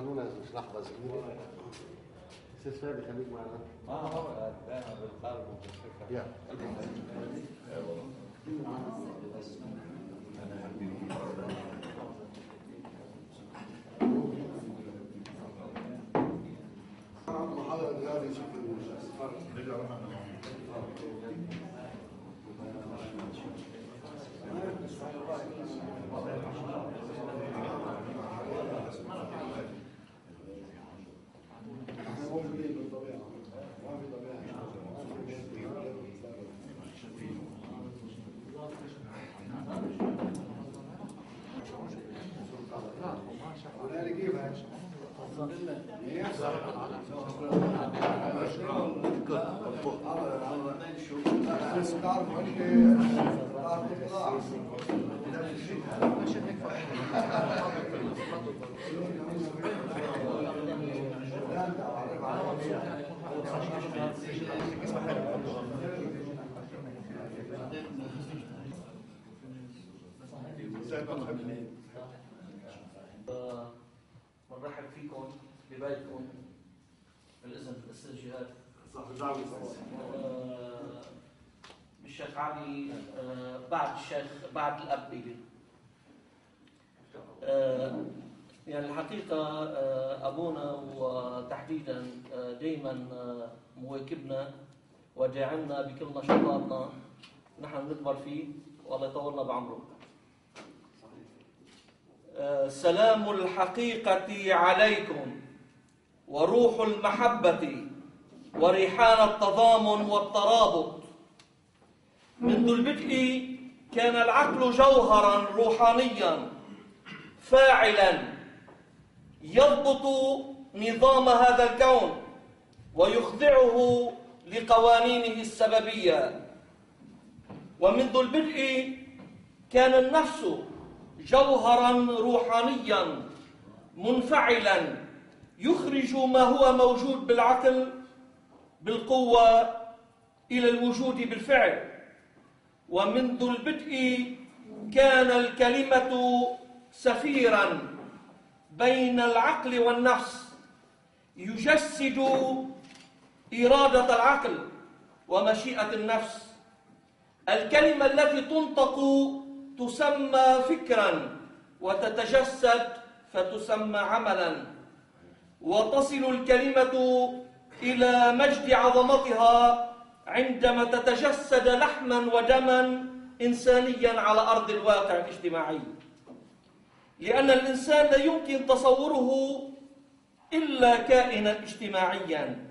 خلونا لحظة صغيرة. أستاذ فادي خليك معنا. دائما بالقلب وبالفكر. يا. بنرحب فيكم ببيتكم بالإذن بالاستجهاد بالشيخ علي بعد الأب إلي. يعني الحقيقة أبونا وتحديدا دائما مواكبنا وداعمنا بكل نشاطاتنا نحن نكبر فيه والله يطولنا بعمره. سلام الحقيقة عليكم وروح المحبة وريحان التضامن والترابط. منذ البدء كان العقل جوهرا روحانيا فاعلا يضبط نظام هذا الكون ويخضعه لقوانينه السببية. ومنذ البدء كان النفس جوهرا روحانيا منفعلا يخرج ما هو موجود بالعقل بالقوة إلى الوجود بالفعل. ومنذ البدء كان الكلمة سفيرا بين العقل والنفس يجسد إرادة العقل ومشيئة النفس. الكلمة التي تنطق تسمى فكرا وتتجسد فتسمى عملا، وتصل الكلمة إلى مجد عظمتها عندما تتجسد لحما ودما إنسانيا على أرض الواقع الاجتماعي، لأن الإنسان لا يمكن تصوره إلا كائنا اجتماعيا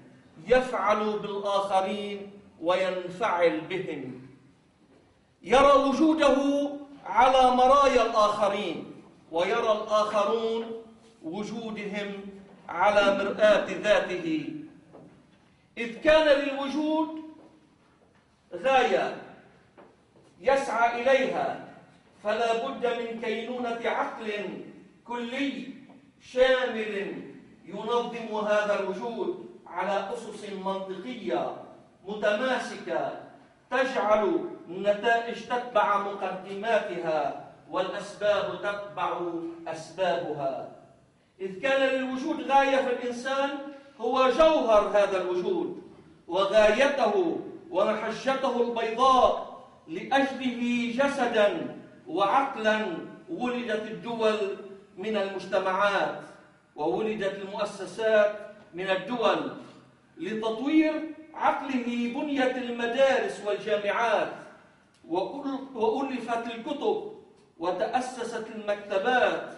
يفعل بالآخرين وينفعل بهم، يرى وجوده على مرايا الآخرين ويرى الآخرون وجودهم على مرآة ذاته. إذ كان للوجود غاية يسعى إليها فلا بد من كينونة عقل كلي شامل ينظم هذا الوجود على أسس منطقية متماسكة تجعل النتائج تتبع مقدماتها والأسباب تتبع أسبابها. إذ كان للوجود غاية في الإنسان هو جوهر هذا الوجود وغايته ومحجته البيضاء لأجله جسدا وعقلا ولدت الدول من المجتمعات وولدت المؤسسات من الدول لتطوير عقله بنيت المدارس والجامعات وألفت الكتب وتأسست المكتبات.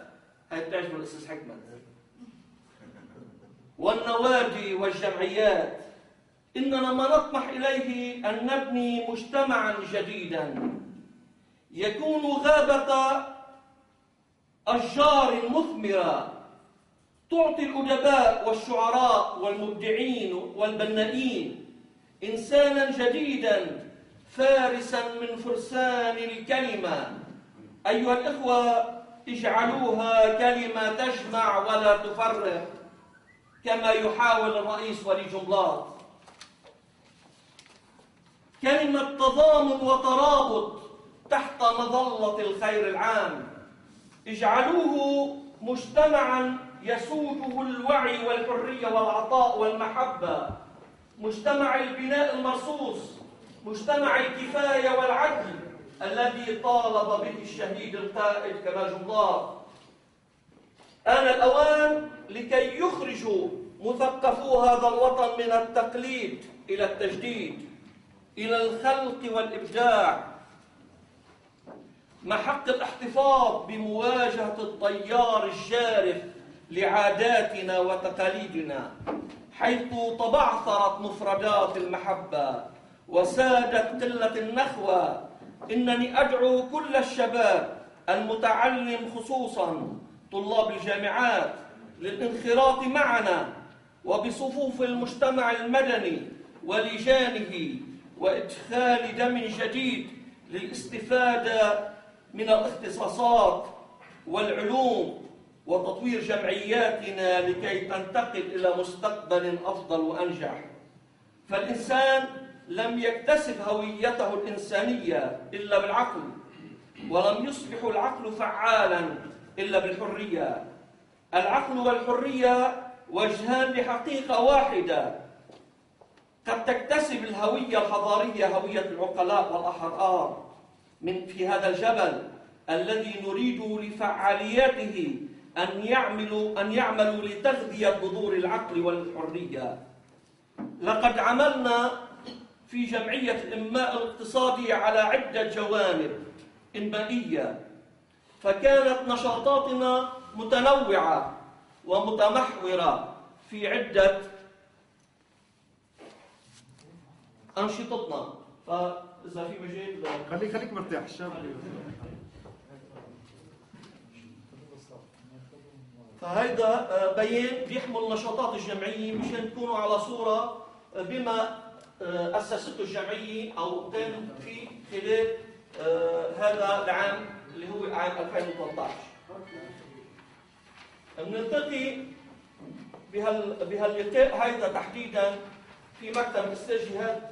هاي بتعجبوا الأستاذ حكمت. والنوادي والجمعيات. إننا ما نطمح إليه أن نبني مجتمعا جديدا يكون غابة أشجار مثمرة تعطي الأدباء والشعراء والمبدعين والبنائين إنسانا جديدا فارسا من فرسان الكلمة. أيها الإخوة اجعلوها كلمة تجمع ولا تفرق كما يحاول الرئيس ولي جنبلاط. كلمة تضامن وترابط تحت مظلة الخير العام. اجعلوه مجتمعا يسوده الوعي والحرية والعطاء والمحبة، مجتمع البناء المرصوص، مجتمع الكفاية والعدل الذي طالب به الشهيد القائد كمال الله. آن الأوان لكي يخرجوا مثقفو هذا الوطن من التقليد إلى التجديد، إلى الخلق والإبداع، مع حق الاحتفاظ بمواجهة التيار الجارف لعاداتنا وتقاليدنا، حيث تبعثرت مفردات المحبة وسادت قلة النخوة. إنني أدعو كل الشباب المتعلم خصوصاً طلاب الجامعات للانخراط معنا وبصفوف المجتمع المدني ولجانه، وإدخال دم جديد للاستفادة من الاختصاصات والعلوم، وتطوير جمعياتنا لكي تنتقل إلى مستقبل أفضل وأنجح. فالإنسان لم يكتسب هويته الإنسانية إلا بالعقل، ولم يصبح العقل فعالاً إلا بالحرية. العقل والحرية وجهان لحقيقة واحدة. قد تكتسب الهوية الحضارية هوية العقلاء والأحرار في هذا الجبل الذي نريد لفعالياته أن يعملوا لتغذية بذور العقل والحرية. لقد عملنا في جمعية الإنماء الاقتصادي على عدة جوانب إنمائية، فكانت نشاطاتنا متنوعة ومتمحورة في عدة أنشطتنا. فإذا في مجال خليك مرتاح الشاب. فهيدا بيان بيحمل نشاطات الجمعية مشان تكونوا على صورة بما أسسته الجمعية أو قام في خلال هذا العام اللي هو عام 2013. بنلتقي بهاللقاء هيدا تحديدا في مكتب استاذ جهاد.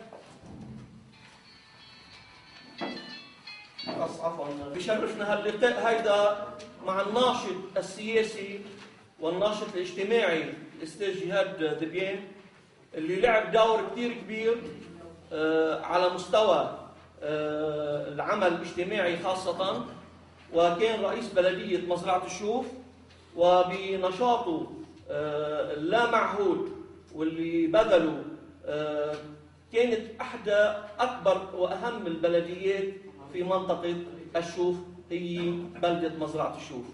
عفوا، بشرفنا هاللقاء هيدا مع الناشط السياسي والناشط الاجتماعي الاستاذ جهاد ذبيان، اللي لعب دور كثير كبير على مستوى العمل الاجتماعي خاصة، وكان رئيس بلدية مزرعة الشوف، وبنشاطه اللامعهود واللي بذله كانت إحدى أكبر وأهم البلديات في منطقة الشوف هي بلدة مزرعة الشوف،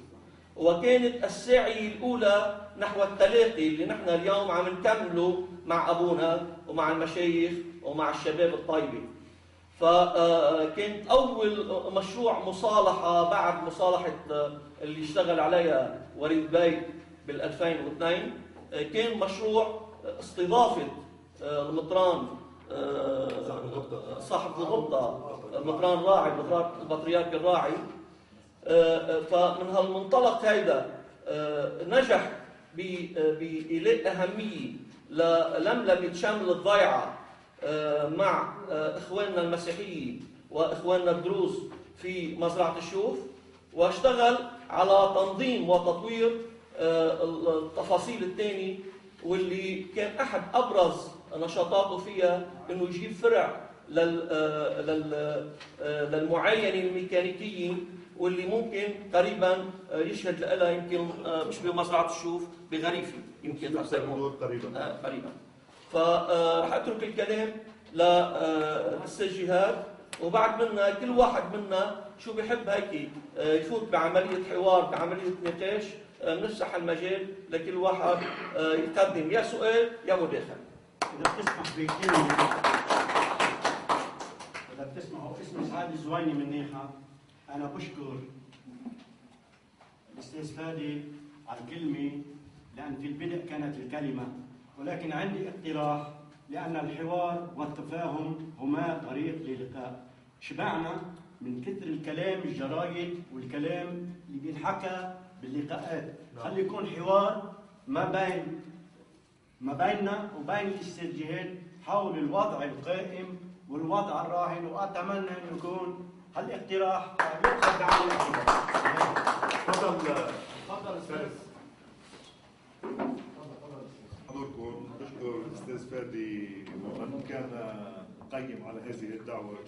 وكانت الساعي الأولى نحو التلاقي اللي نحن اليوم عم نكمله مع أبونا ومع المشايخ ومع الشباب الطيبة. فكانت أول مشروع مصالحة بعد مصالحة اللي اشتغل عليها وليد بي بال2002، كان مشروع استضافة المطران صاحب الغبطة، المطران راعي، البطريرك الراعي. فمن هالمنطلق هيدا نجح بإيلاء أهمية للملمة شمل الضيعة مع إخواننا المسيحيين وإخواننا الدروز في مزرعة الشوف، واشتغل على تنظيم وتطوير التفاصيل الثانية، واللي كان أحد أبرز نشاطاته فيها إنه يجيب فرع للمعاينة الميكانيكية، واللي ممكن قريبا يشهد لها يمكن مش بمزرعة الشوف، بغريفي يمكن قريبا. فرح اترك الكلام للاستاذ جهاد، وبعد منا كل واحد منا شو بيحب هيك يفوت بعملية حوار، بعملية نقاش، نفسح المجال لكل واحد يقدم يا سؤال يا مداخلة. إذا بتسمح بكلمة، إذا بتسمحوا، اسمي سعد الزويني من نيحة. أنا بشكر الأستاذ فادي على الكلمة، لأن في البدء كانت الكلمة، ولكن عندي اقتراح، لأن الحوار والتفاهم هما طريق للقاء. شبعنا من كثر الكلام الجرايد والكلام اللي بينحكى باللقاءات. خلي يكون حوار ما بيننا وبين الاستاذ جهاد حول الوضع القائم والوضع الراهن، وأتمنى أن يكون هالاقتراح يؤخذ بعين الاعتبار. تفضل استاذ. عزيز فادي ومن كان قيم على هذه الدعوة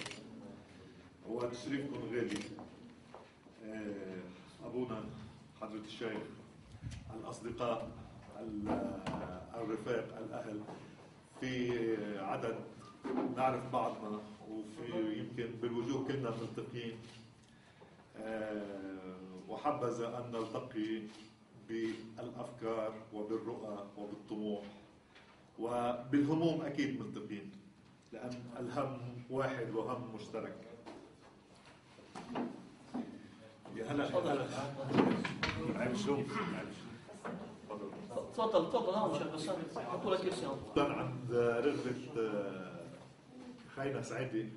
وتشريفكم غالي، أبونا حضرة الشيخ، الأصدقاء، الرفاق، الأهل، في عدد نعرف بعضنا وفي يمكن بالوجوه كلنا ملتقين، وحبذا أن نلتقي بالأفكار وبالرؤى وبالطموح وبالهموم. أكيد ملتقين لأن الهم واحد وهم مشترك. يا هلا عيب شو تفضل نعم شيخ بسام حطوا لك كرسي. كان عند رغبة خينا سعيدي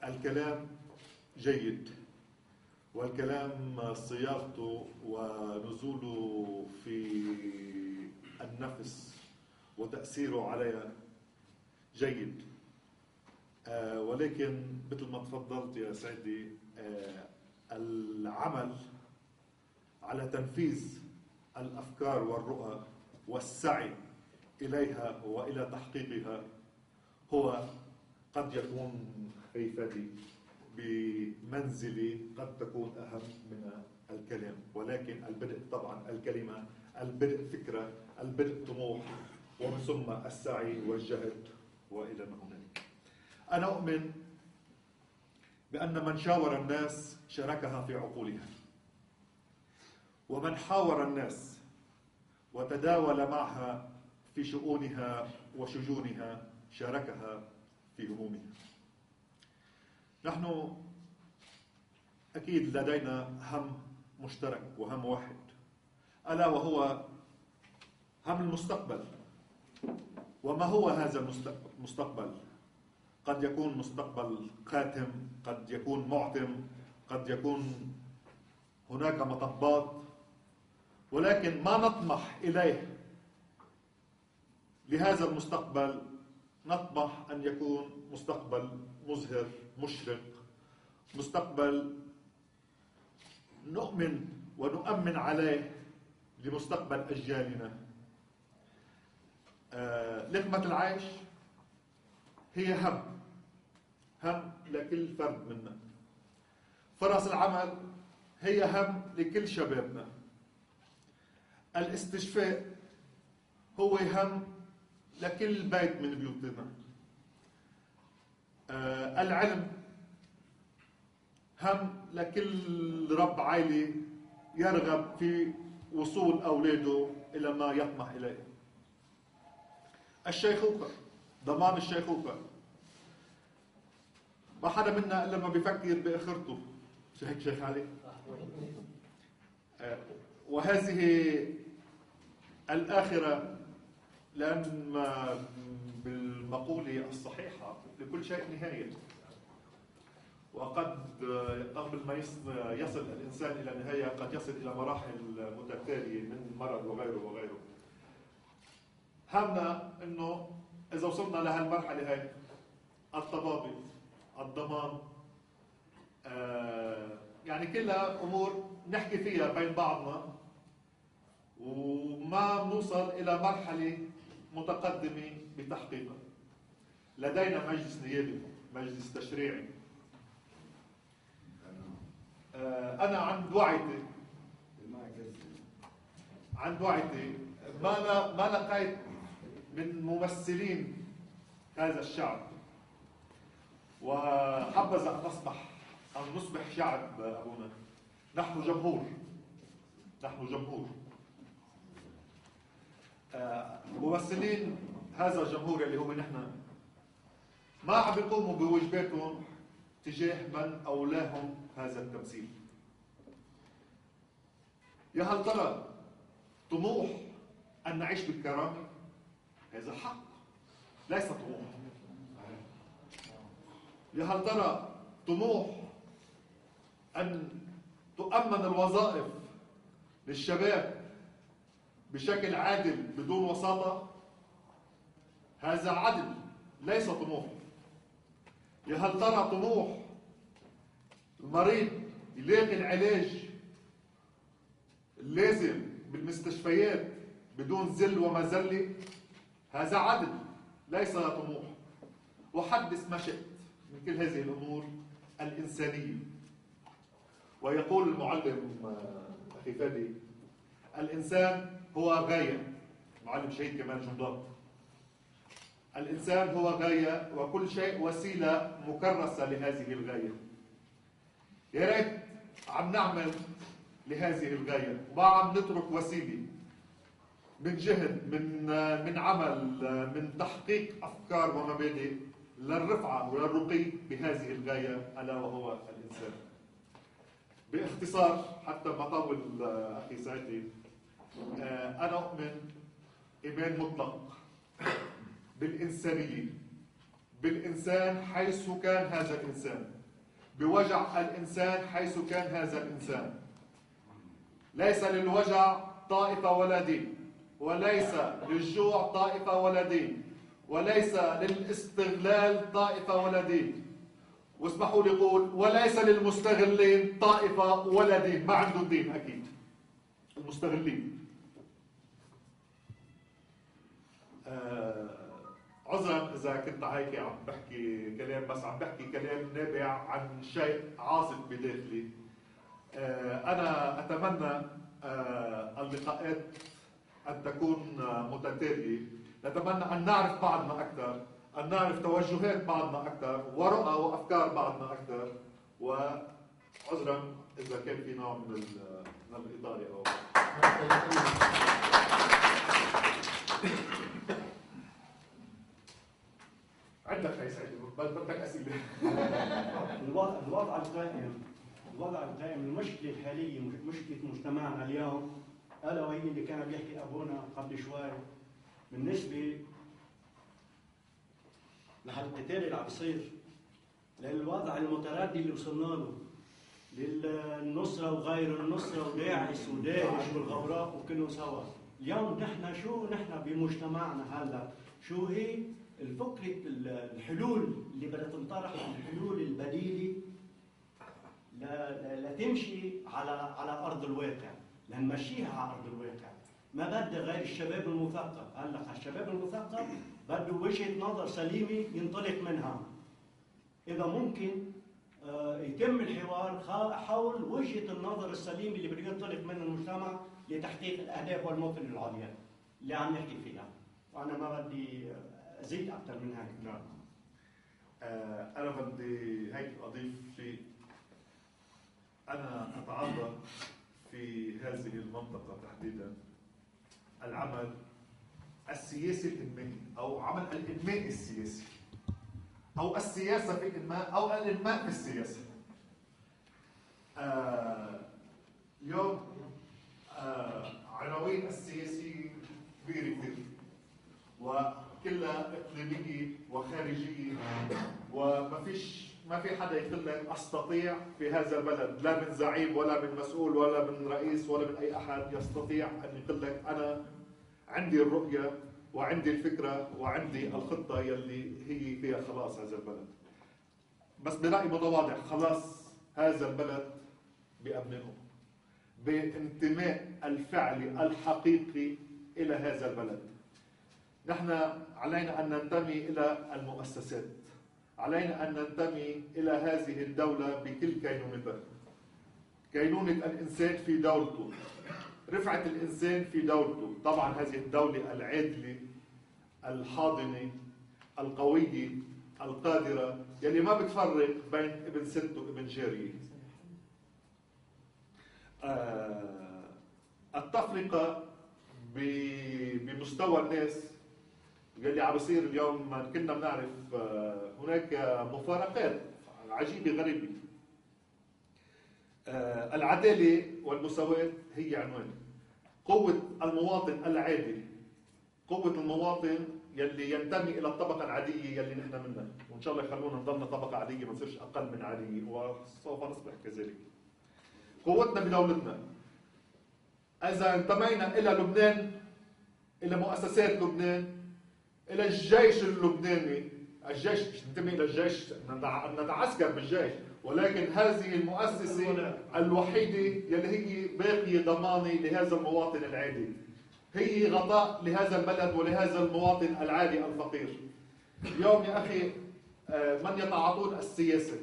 الكلام جيد، والكلام صياغته ونزوله في النفس وتأثيره عليها جيد، ولكن مثل ما تفضلت يا سيدي العمل على تنفيذ الأفكار والرؤى والسعي إليها وإلى تحقيقها هو قد يكون فادي بمنزلة قد تكون أهم من الكلام، ولكن البدء طبعا الكلمة، البدء فكرة، البدء طموح، ومن ثم السعي والجهد وإلى ما هنالك. أنا أؤمن بأن من شاور الناس شاركها في عقولها، ومن حاور الناس وتداول معها في شؤونها وشجونها شاركها في همومها. نحن أكيد لدينا هم مشترك وهم واحد، ألا وهو هم المستقبل. وما هو هذا المستقبل؟ قد يكون مستقبل قاتم، قد يكون معتم، قد يكون هناك مطبات، ولكن ما نطمح إليه لهذا المستقبل نطمح أن يكون مستقبل مزهر مشرق، مستقبل نؤمن ونؤمن عليه لمستقبل أجيالنا. لقمة العيش هي هم لكل فرد منا. فرص العمل هي هم لكل شبابنا. الاستشفاء هو هم لكل بيت من بيوتنا. العلم هم لكل رب عائلة يرغب في وصول أولاده إلى ما يطمح إليه. الشيخوخة، ضمان الشيخوخة، ما حدا منا إلا ما بيفكر بآخرته. شو هيك شيخ علي؟ وهذه الآخرة، لأن بالمقولة الصحيحة لكل شيء نهاية، وقد قبل ما يصل الإنسان إلى نهاية قد يصل إلى مراحل متتالية من مرض وغيره وغيره. همنا إنه إذا وصلنا لهالمرحلة هاي الطبابة، الضمان، يعني كلها أمور نحكي فيها بين بعضنا وما نوصل إلى مرحلة متقدمة بتحقيقها. لدينا مجلس نيابي، مجلس تشريعي. أنا عند وعيتي ما لقيت من ممثلين هذا الشعب، وحبذا أن نصبح شعب أبونا. نحن جمهور ممثلين هذا الجمهور اللي هو نحن، ما عم بيقوموا بواجباتهم تجاه من أولاهم هذا التمثيل. يا هل ترى طموح أن نعيش بالكرامة؟ هذا حق ليس طموح. يا هل ترى طموح أن تؤمن الوظائف للشباب بشكل عادل بدون وساطة؟ هذا عدل ليس طموح. يا هل ترى طموح المريض يلاقي العلاج اللازم بالمستشفيات بدون ذل ومذلة، هذا عدل ليس طموح. وحدث ما شئت من كل هذه الأمور الإنسانية. ويقول المعلم أخي فادي: الإنسان هو غاية. معلم شهيد كمان جنضاط: الإنسان هو غاية وكل شيء وسيلة مكرسة لهذه الغاية. يا ريت عم نعمل لهذه الغاية وما عم نترك وسيلة من جهد، من عمل، من تحقيق أفكار ومبادئ للرفعة وللرقي بهذه الغاية ألا وهو الإنسان. باختصار حتى ما طول أخي سعيد، أنا أؤمن إيمان مطلق بالإنسانية، بالإنسان حيث كان هذا الإنسان، بوجع الإنسان حيث كان هذا الإنسان. ليس للوجع طائفة ولا دين، وليس للجوع طائفة ولا دين، وليس للاستغلال طائفة ولا دين، واسمحوا لي أقول وليس للمستغلين طائفة ولا دين. ما عندهم دين أكيد المستغلين. عذرا إذا كنت هيك عم بحكي كلام، بس عم بحكي كلام نابع عن شيء عاصف بداخلي. أنا أتمنى اللقاءات أن تكون متتالية، نتمنى أن نعرف بعضنا أكثر، أن نعرف توجهات بعضنا أكثر ورؤى وأفكار بعضنا أكثر. وعذرا إذا كان في نوع من الإطالة أو عندك يا سعيد، بدك أسئلة. الوضع القائم المشكلة الحالية مشكلة مجتمعنا اليوم، ألا وهي اللي كان بيحكي أبونا قبل شوي بالنسبة لهالقتال اللي عم بيصير، للوضع المتردي اللي وصلنا له، للنصرة وغير النصرة وداعش وداعش والغوراء وكله سوا. اليوم نحن بمجتمعنا هلا شو هي الفكرة الحلول اللي بدها تنطرح، الحلول البديلة لتمشي على أرض الواقع، لنمشيها على أرض الواقع. ما بده غير الشباب المثقف. هلا الشباب المثقف بده وجهة نظر سليمة ينطلق منها. إذا ممكن يتم الحوار حول وجهة النظر السليمة اللي بده ينطلق منها المجتمع لتحقيق الأهداف والموطن العليا اللي عم نحكي فيها. وأنا ما بدي أزيد أكثر من هيك. نعم. أنا بدي هيك أضيف شيء. أنا أتعرض في هذه المنطقة تحديدا العمل السياسي الإنمائي، أو عمل الإنماء السياسي، أو السياسة في الإنماء، أو الإنماء في السياسة. اليوم عناوين السياسية كبيرة كثير، وكلها إقليمية وخارجية، ما في حدا يقول لك أستطيع في هذا البلد، لا من زعيم ولا من مسؤول ولا من رئيس ولا من أي أحد يستطيع أن يقول لك أنا عندي الرؤية وعندي الفكرة وعندي الخطة يلي هي فيها خلاص هذا البلد. بس برأيي متواضع، خلاص هذا البلد بأبنائه، بانتماء الفعلي الحقيقي إلى هذا البلد. نحن علينا أن ننتمي إلى المؤسسات، علينا أن ننتمي إلى هذه الدولة بكل كينونتها. كينونة الإنسان في دولته، رفعة الإنسان في دولته. طبعا هذه الدولة العادلة الحاضنة القوية القادرة يلي ما بتفرق بين ابن ست وابن جارية. التفرقة بمستوى الناس يلي عم بيصير اليوم، كنا بنعرف هناك مفارقات عجيبة غريبة. العدالة والمساواة هي عنوان. قوة المواطن العادل، قوة المواطن يلي ينتمي إلى الطبقة العادية يلي نحن منها، وإن شاء الله يخلونا نضلنا طبقة عادية ما نصيرش أقل من عادية، وسوف نصبح كذلك. قوتنا بدولتنا. إذا انتمينا إلى لبنان، إلى مؤسسات لبنان، إلى الجيش اللبناني، الجيش مش ننتمي إلى الجيش نتعسكر بالجيش، ولكن هذه المؤسسة الوحيدة يلي هي باقية ضمانة لهذا المواطن العادي. هي غطاء لهذا البلد ولهذا المواطن العادي الفقير. اليوم يا أخي من يتعاطون السياسة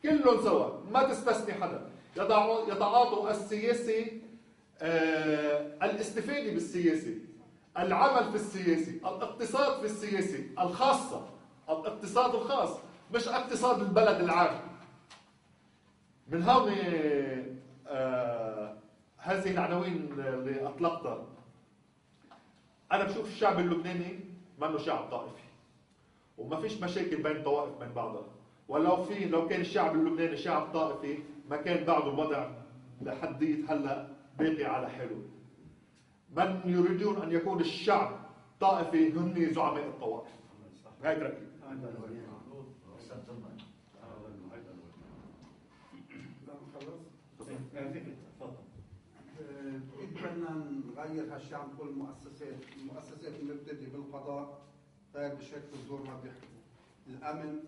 كلهم سوا، ما تستثني حدا، يتعاطوا السياسة، الاستفادة بالسياسة، العمل في السياسة، الاقتصاد في السياسة الخاصة، الاقتصاد الخاص مش اقتصاد البلد العام. من هون هذه العناوين اللي اطلقتها، انا بشوف الشعب اللبناني منه شعب طائفي، وما فيش مشاكل بين طوائف من بعضها، لو كان الشعب اللبناني شعب طائفي ما كان بعده الوضع لحديت هلا باقي على حاله. من يريدون ان يكون الشعب طائفي هم زعماء الطوائف. هيك رايي. بدنا نغير هالشعب كل المؤسسات بنبتدي بالقضاء غير بشكل الزور ما بيحكموا، الامن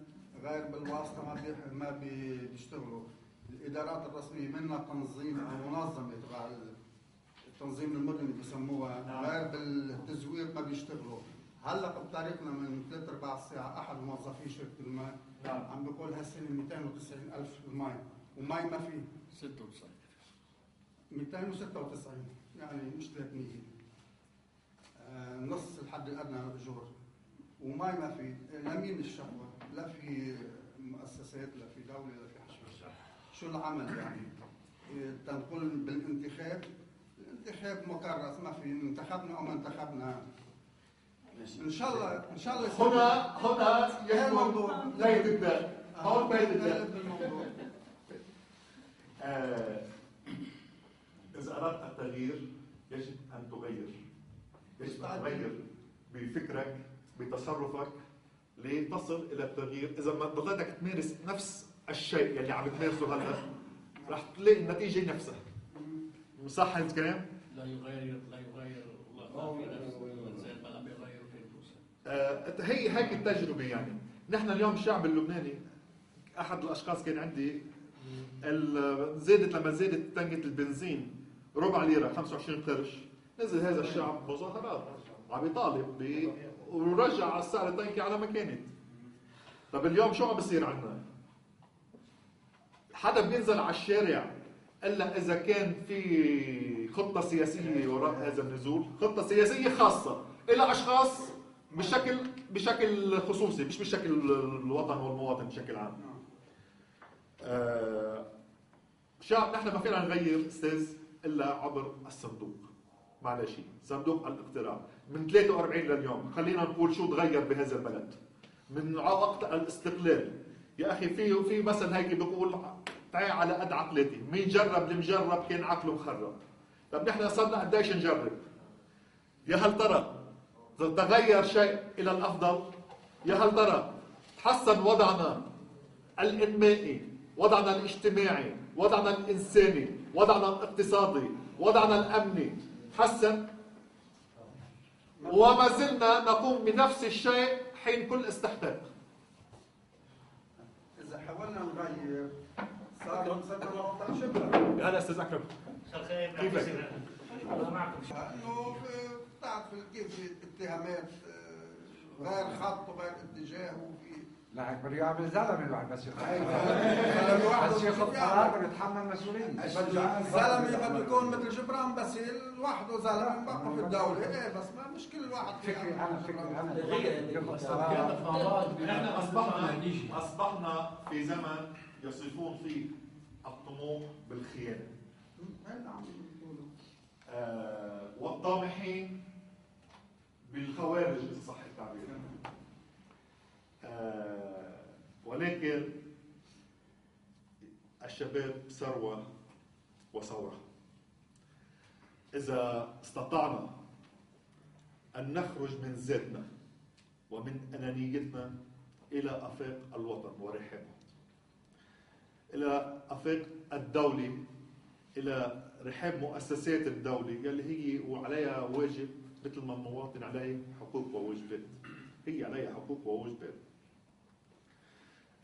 غير بالواسطه ما بيشتغلوا، الادارات الرسميه منها تنظيم او منظمه تبع التنظيم المدني بسموها، غير بالتزوير ما بيشتغلوا. هلا بطريقنا من 3/4 ساعه احد موظفي شركه الماء عم بيقول هالسنه 290,000 المي، ومي ما في 96 296 يعني مش 300، نص الحد الادنى للاجور، ومي ما في. لمين الشكوى؟ لا في مؤسسات، لا في دوله، لا في حشوش. شو العمل يعني؟ تنقل بالانتخاب، الانتخاب مكرس، ما في انتخبنا او ما انتخبنا. ان شاء الله هنا يكمن بيت الداء. هون بيت الداء. إذا أردت التغيير يجب أن تغير، يجب أن تغير بفكرك بتصرفك لتصل إلى التغيير. إذا ما ضليتك تمارس نفس الشيء اللي عم تمارسه هلا رح تلاقي النتيجة نفسها. صح الكلام؟ لا يغير الله في نفسه زي ما عم يغير في نفسه. هي هيك التجربة يعني. نحن اليوم الشعب اللبناني، أحد الأشخاص كان عندي لما زادت تنقة البنزين ربع ليرة 25 قرش، نزل هذا الشعب مظاهرات عم يطالب ورجع السعر التنكي على ما كانت. طب اليوم شو عم بصير عندنا؟ حدا بينزل على الشارع الا اذا كان في خطة سياسية وراء هذا النزول، خطة سياسية خاصة الى اشخاص بشكل خصوصي، مش بشكل الوطن والمواطن بشكل عام. شعب نحن ما فينا نغير استاذ الا عبر الصندوق. معلش، صندوق الاقتراع من 43 لليوم، خلينا نقول شو تغير بهذا البلد من وقت الاستقلال. يا اخي في مثل هيك بيقول تعي على قد عقلتي، مين جرب المجرب كان عقله مخرب. طب نحن صرنا قديش نجرب؟ يا هل ترى تغير شيء الى الافضل؟ يا هل ترى تحسن وضعنا الانمائي، وضعنا الاجتماعي، وضعنا الانساني، وضعنا الاقتصادي، وضعنا الامني حسن؟ وما زلنا نقوم بنفس الشيء حين كل استحقاق. اذا حاولنا نغير صار نصدر موضوع شبه. هلا استاذ اكرم، كيفك؟ انه بتعرف كيف اتهامات غير خط وغير اتجاه وفي لا بده يعمل زلمه الواحد بس بس ياخذ قرار ويتحمل مسؤوليه. الزلمه بده يكون مثل جبران باسيل لوحده زلمه بقى في الدوله، ايه بس ما مش كل واحد فكري انا نحن اصبحنا في زمن يصفون فيه الطموح بالخيانه. والطامحين بالخوارج إذا صح التعبير. ولكن الشباب ثروة وثورة. إذا استطعنا أن نخرج من ذاتنا ومن أنانيتنا إلى آفاق الوطن ورحابه، إلى آفاق الدولة، إلى رحاب مؤسسات الدولة يلي هي وعليها واجب مثل ما المواطن عليه حقوق وواجبات، هي عليها حقوق وواجبات.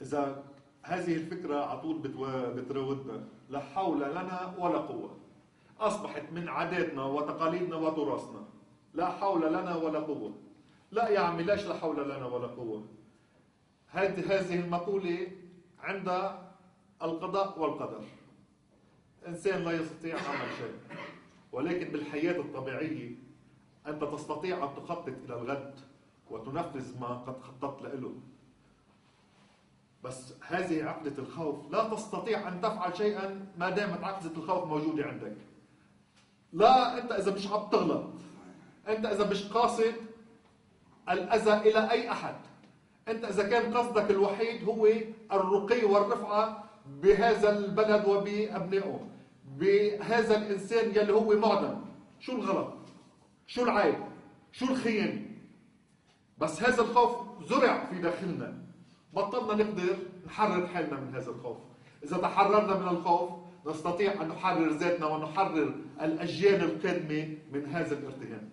إذا هذه الفكرة على طول بتراودنا، لا حول لنا ولا قوة، أصبحت من عاداتنا وتقاليدنا وتراثنا، لا حول لنا ولا قوة. لا يا عمي ليش لا حول لنا ولا قوة؟ هذه المقولة عند القضاء والقدر. إنسان لا يستطيع عمل شيء، ولكن بالحياة الطبيعية أنت تستطيع أن تخطط إلى الغد وتنفذ ما قد خططت له. بس هذه عقدة الخوف، لا تستطيع أن تفعل شيئا ما دامت عقدة الخوف موجودة عندك. لا، أنت إذا مش عم تغلط، أنت إذا مش قاصد الأذى إلى أي أحد، أنت إذا كان قصدك الوحيد هو الرقي والرفعة بهذا البلد وبأبنائه، بهذا الإنسان يلي هو معدم، شو الغلط؟ شو العيب؟ شو الخيانة؟ بس هذا الخوف زرع في داخلنا، بطلنا نقدر نحرر حالنا من هذا الخوف. إذا تحررنا من الخوف نستطيع أن نحرر ذاتنا ونحرر الأجيال القادمة من هذا الارتهان.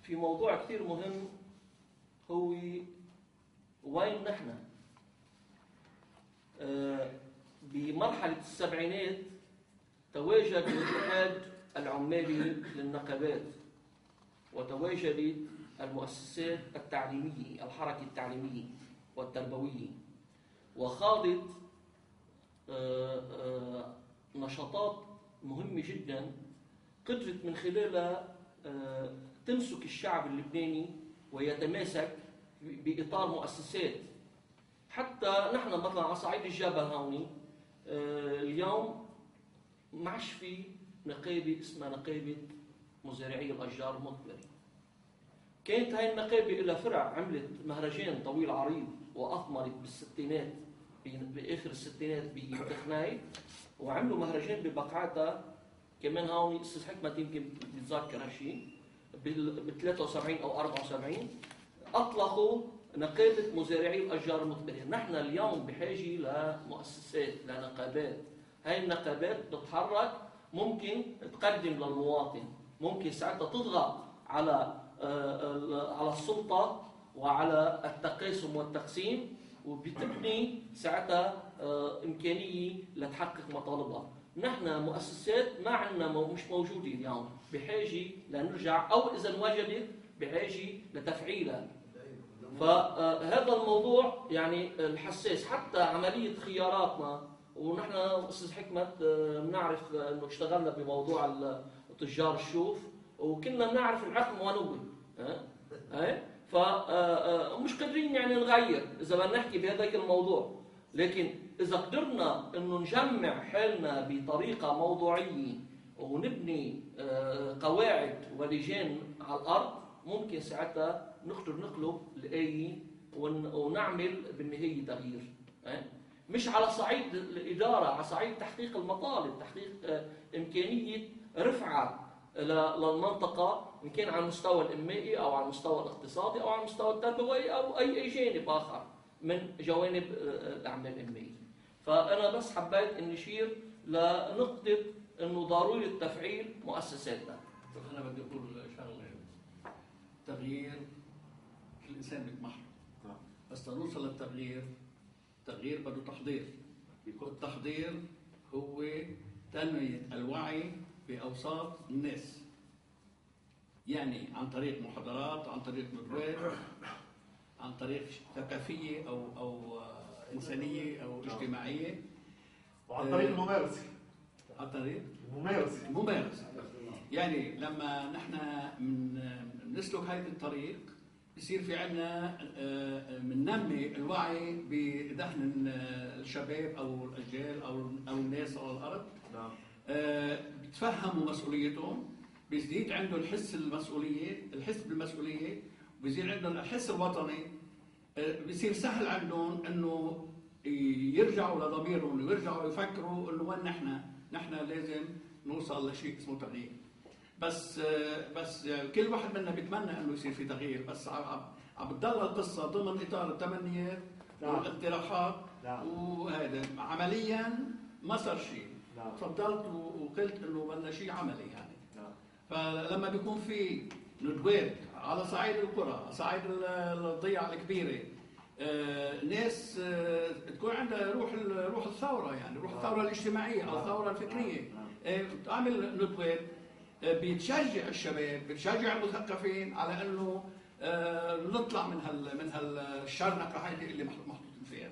في موضوع كثير مهم، هو وين نحن. بمرحلة السبعينات تواجد الاتحاد العمالي للنقابات، وتواجدت المؤسسات التعليمية، الحركة التعليمية والتربوية، وخاضت نشاطات مهمة جدا قدرت من خلالها تمسك الشعب اللبناني ويتماسك بإطار مؤسسات. حتى نحن مثلا على صعيد الجبل هوني اليوم ما عادش في نقابة اسمها نقابة مزارعي الأشجار المثمرة. كانت هاي النقابة إلى فرع، عملت مهرجان طويل عريض وأثمرت بالستينات، بآخر الستينات بتخناي، وعملوا مهرجان ببقعتها كمان هون. أستاذ حكمت يمكن بيتذكر هالشيء، بال 73 أو 74 أطلقوا نقابة مزارعي الأشجار المثمرة. نحن اليوم بحاجة لمؤسسات، لنقابات. هاي النقابات بتتحرك، ممكن تقدم للمواطن، ممكن ساعتها تضغط على السلطة وعلى التقاسم والتقسيم، وبتبني ساعتها إمكانية لتحقق مطالبها. نحن مؤسسات ما عندنا، مش موجودة اليوم، بحاجة لنرجع، أو إذا وجدت بحاجة لتفعيلها. فهذا الموضوع يعني الحساس، حتى عملية خياراتنا. ونحن أستاذ حكمت بنعرف أنه اشتغلنا بموضوع تجار الشوف، وكنا بنعرف العقم ونوي، فمش قادرين يعني نغير إذا بدنا نحكي بهذاك الموضوع. لكن إذا قدرنا أنه نجمع حالنا بطريقة موضوعية ونبني قواعد ولجان على الأرض، ممكن ساعتها نقدر نقلب الآية ونعمل بالنهاية تغيير. مش على صعيد الإدارة، على صعيد تحقيق المطالب، تحقيق إمكانية رفعة للمنطقة، إن كان على المستوى الإنمائي أو على المستوى الاقتصادي أو على المستوى التربوي أو أي جانب آخر من جوانب الأعمال الإنمائية. فأنا بس حبيت أن نشير لنقطة أنه ضروري تفعيل مؤسساتنا. أنا بدي أقول شغلة، تغيير الإنسان بيطمح، بس لنوصل للتغيير، التغيير بده تحضير. التحضير هو تنمية الوعي بأوساط الناس، يعني عن طريق محاضرات، عن طريق ندوات، عن طريق ثقافية أو إنسانية أو اجتماعية، وعن طريق الممارسة. عن طريق الممارسة. يعني لما نحن نسلك هذا الطريق بصير في عندنا بننمي الوعي بدهن الشباب او الاجيال او الناس على الارض. نعم. بتفهموا مسؤوليتهم، بيزيد عندهم الحس بالمسؤوليه، بيزيد عندهم الحس الوطني، بصير سهل عندهم انه يرجعوا لضميرهم ويرجعوا يفكروا انه وين نحن لازم نوصل لشيء اسمه تغيير. بس كل واحد منا بيتمنى انه يصير في تغيير، بس عم بتضل القصه ضمن اطار التمنيات والاقتراحات. وهذا عمليا ما صار شيء. تفضلت وقلت انه بدنا شيء عملي يعني. فلما بيكون في ندوات على صعيد القرى، على صعيد الضيعه الكبيره، ناس تكون عندها روح الثوره، يعني روح الثوره الاجتماعيه او الثوره الفكريه. بتعمل ندوات بتشجع الشباب، بتشجع المثقفين على انه نطلع من هالشرنقه هذه اللي محطوطين فيها.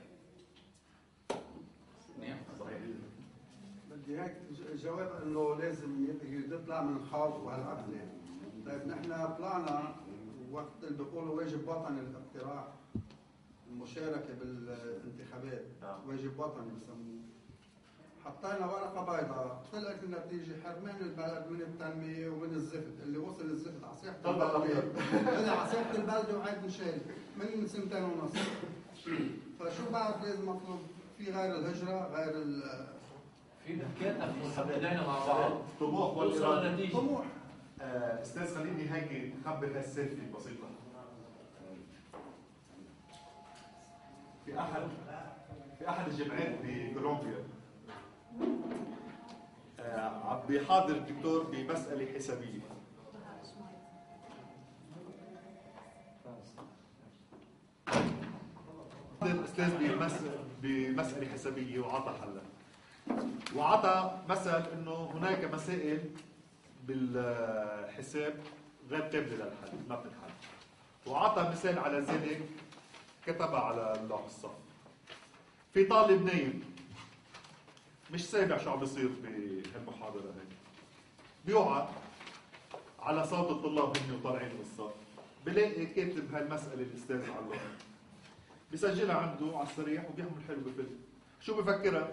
بدي هيك جواب انه لازم يطلع من الخوف وهالعقله. طيب نحن طلعنا وقت اللي بيقولوا واجب وطني الاقتراح، المشاركه بالانتخابات، واجب وطني بسموه. حطينا ورقه بيضاء، طلعت النتيجه حرمان البلد من التنميه ومن الزفت، اللي وصل الزفت على صيحه البلد، اللي على صيحه البلد وعيد مشارك من 2.5 سنين. فشو بعد لازم مطلوب؟ في غير الهجره، غير في كان بدينا مع بعض طموح توصل والإرادة. لنتيجه. طموح. استاذ خليني هيك اخبر هالسالفه بسيطه. في احد الجامعات بكولومبيا عم بيحاضر الدكتور بمساله حسابيه. الاستاذ بمساله حسابيه وعطى حلها، وعطى مثل انه هناك مسائل بالحساب غير قابله للحل، ما بتنحل. وعطى مثال على ذلك كتبها على اللوح الصف. في طالب نايم مش سامع شو عم بيصير بهالمحاضره هي، بيوعى على صوت الطلاب هن وطالعين من الصف، بلاقي كاتب هالمساله الاستاذ على اللوح، بسجلها عنده على السريع وبيعمل حلو بفيلم. شو بفكرها؟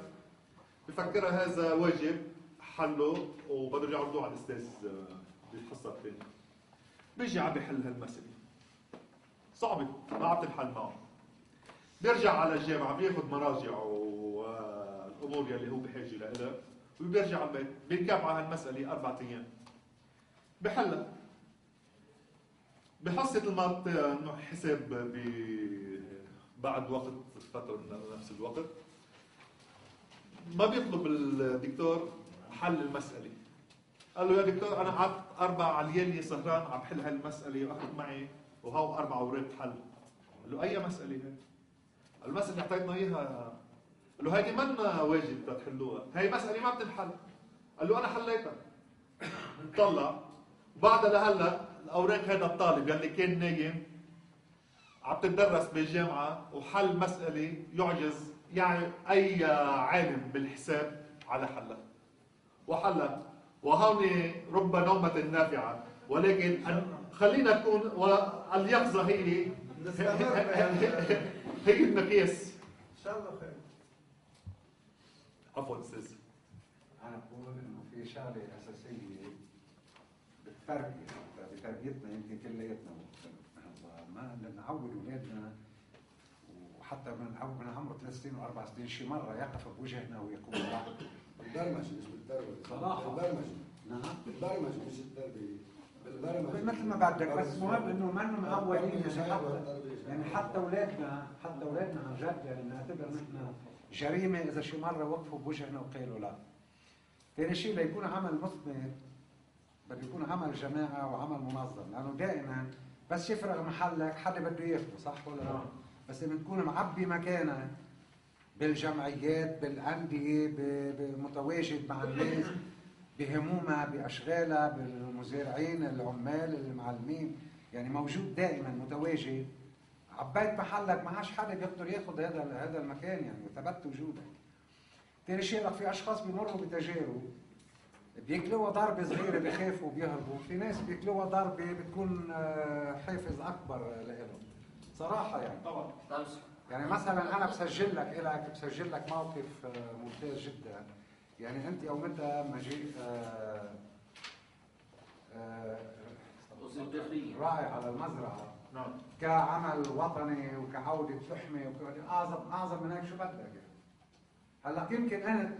بفكرها هذا واجب حله وبده يرجع يردوه على الاستاذ بالحصه الثانيه. بيجي عم بيحل هالمساله صعبه، ما عم تنحل معه. بيرجع على الجامعه بياخذ مراجع والامور يلي هو بحاجه لها، وبيرجع على البيت بينكب على هالمساله 4 أيام بحلها. بحصه حساب بعد وقت فتره من نفس الوقت ما بيطلب الدكتور حل المساله. قال له يا دكتور انا قعدت 4 ليالي سهران عم بحل هالمساله واخذ معي وهو 4 اوراق حل. قال له اي مساله هي؟ قال له المساله اللي اعطيتنا اياها. قال له هيدي منا واجب تحلوها، هي مساله ما بتنحل. قال له انا حليتها. طلع بعدها لهلا الاوراق هذا الطالب يلي كان نايم عم تدرس بالجامعه وحل مساله يعجز يعني اي عالم بالحساب على حلها وحلها. وهون رب نومة نافعة، ولكن خلينا نكون واليقظة هي المقياس. ان شاء الله خير. عفوا استاذ. انا بقول انه في شغله اساسيه بالتربيه، بتربيتنا يمكن كلياتنا ما نعود اولادنا، وحتى من عمره 3 سنين و4 سنين شي مره يقف بوجهنا ويقول لا. البرمجه مش بالتربيه. صراحه البرمجه. نعم. البرمجه مش التربيه. بالبرمجه مثل ما بدك، بس المهم انه ما مأولين يعني حتى اولادنا عن جد يعني نعتبر نحن جريمه اذا شي مره وقفوا بوجهنا وقالوا لا. ثاني شيء ليكون عمل مثمر بده يكون عمل جماعه وعمل منظم، لانه دائما بس يفرغ محلك حدا بده ياخذه، صح ولا لا؟ بس لما تكون معبي مكانك بالجمعيات بالانديه متواجد مع الناس بهمومها باشغالها بالمزارعين العمال المعلمين، يعني موجود دائما متواجد، عبيت محلك ما عادش حدا بيقدر ياخذ هذا المكان يعني وثبت وجودك. ثاني شيء لك في اشخاص بيمروا بتجارب بياكلوها ضربه صغيره بخافوا وبيهربوا، في ناس بياكلوها ضربه بتكون حافز اكبر لهم صراحه يعني. طبعا يعني مثلا انا بسجل لك موقف ممتاز جدا. يعني انت او متى ما جيت راعي على المزرعه كعمل وطني وكعوده لحمه اعظم من هيك شو بدك يعني. هلا يمكن انت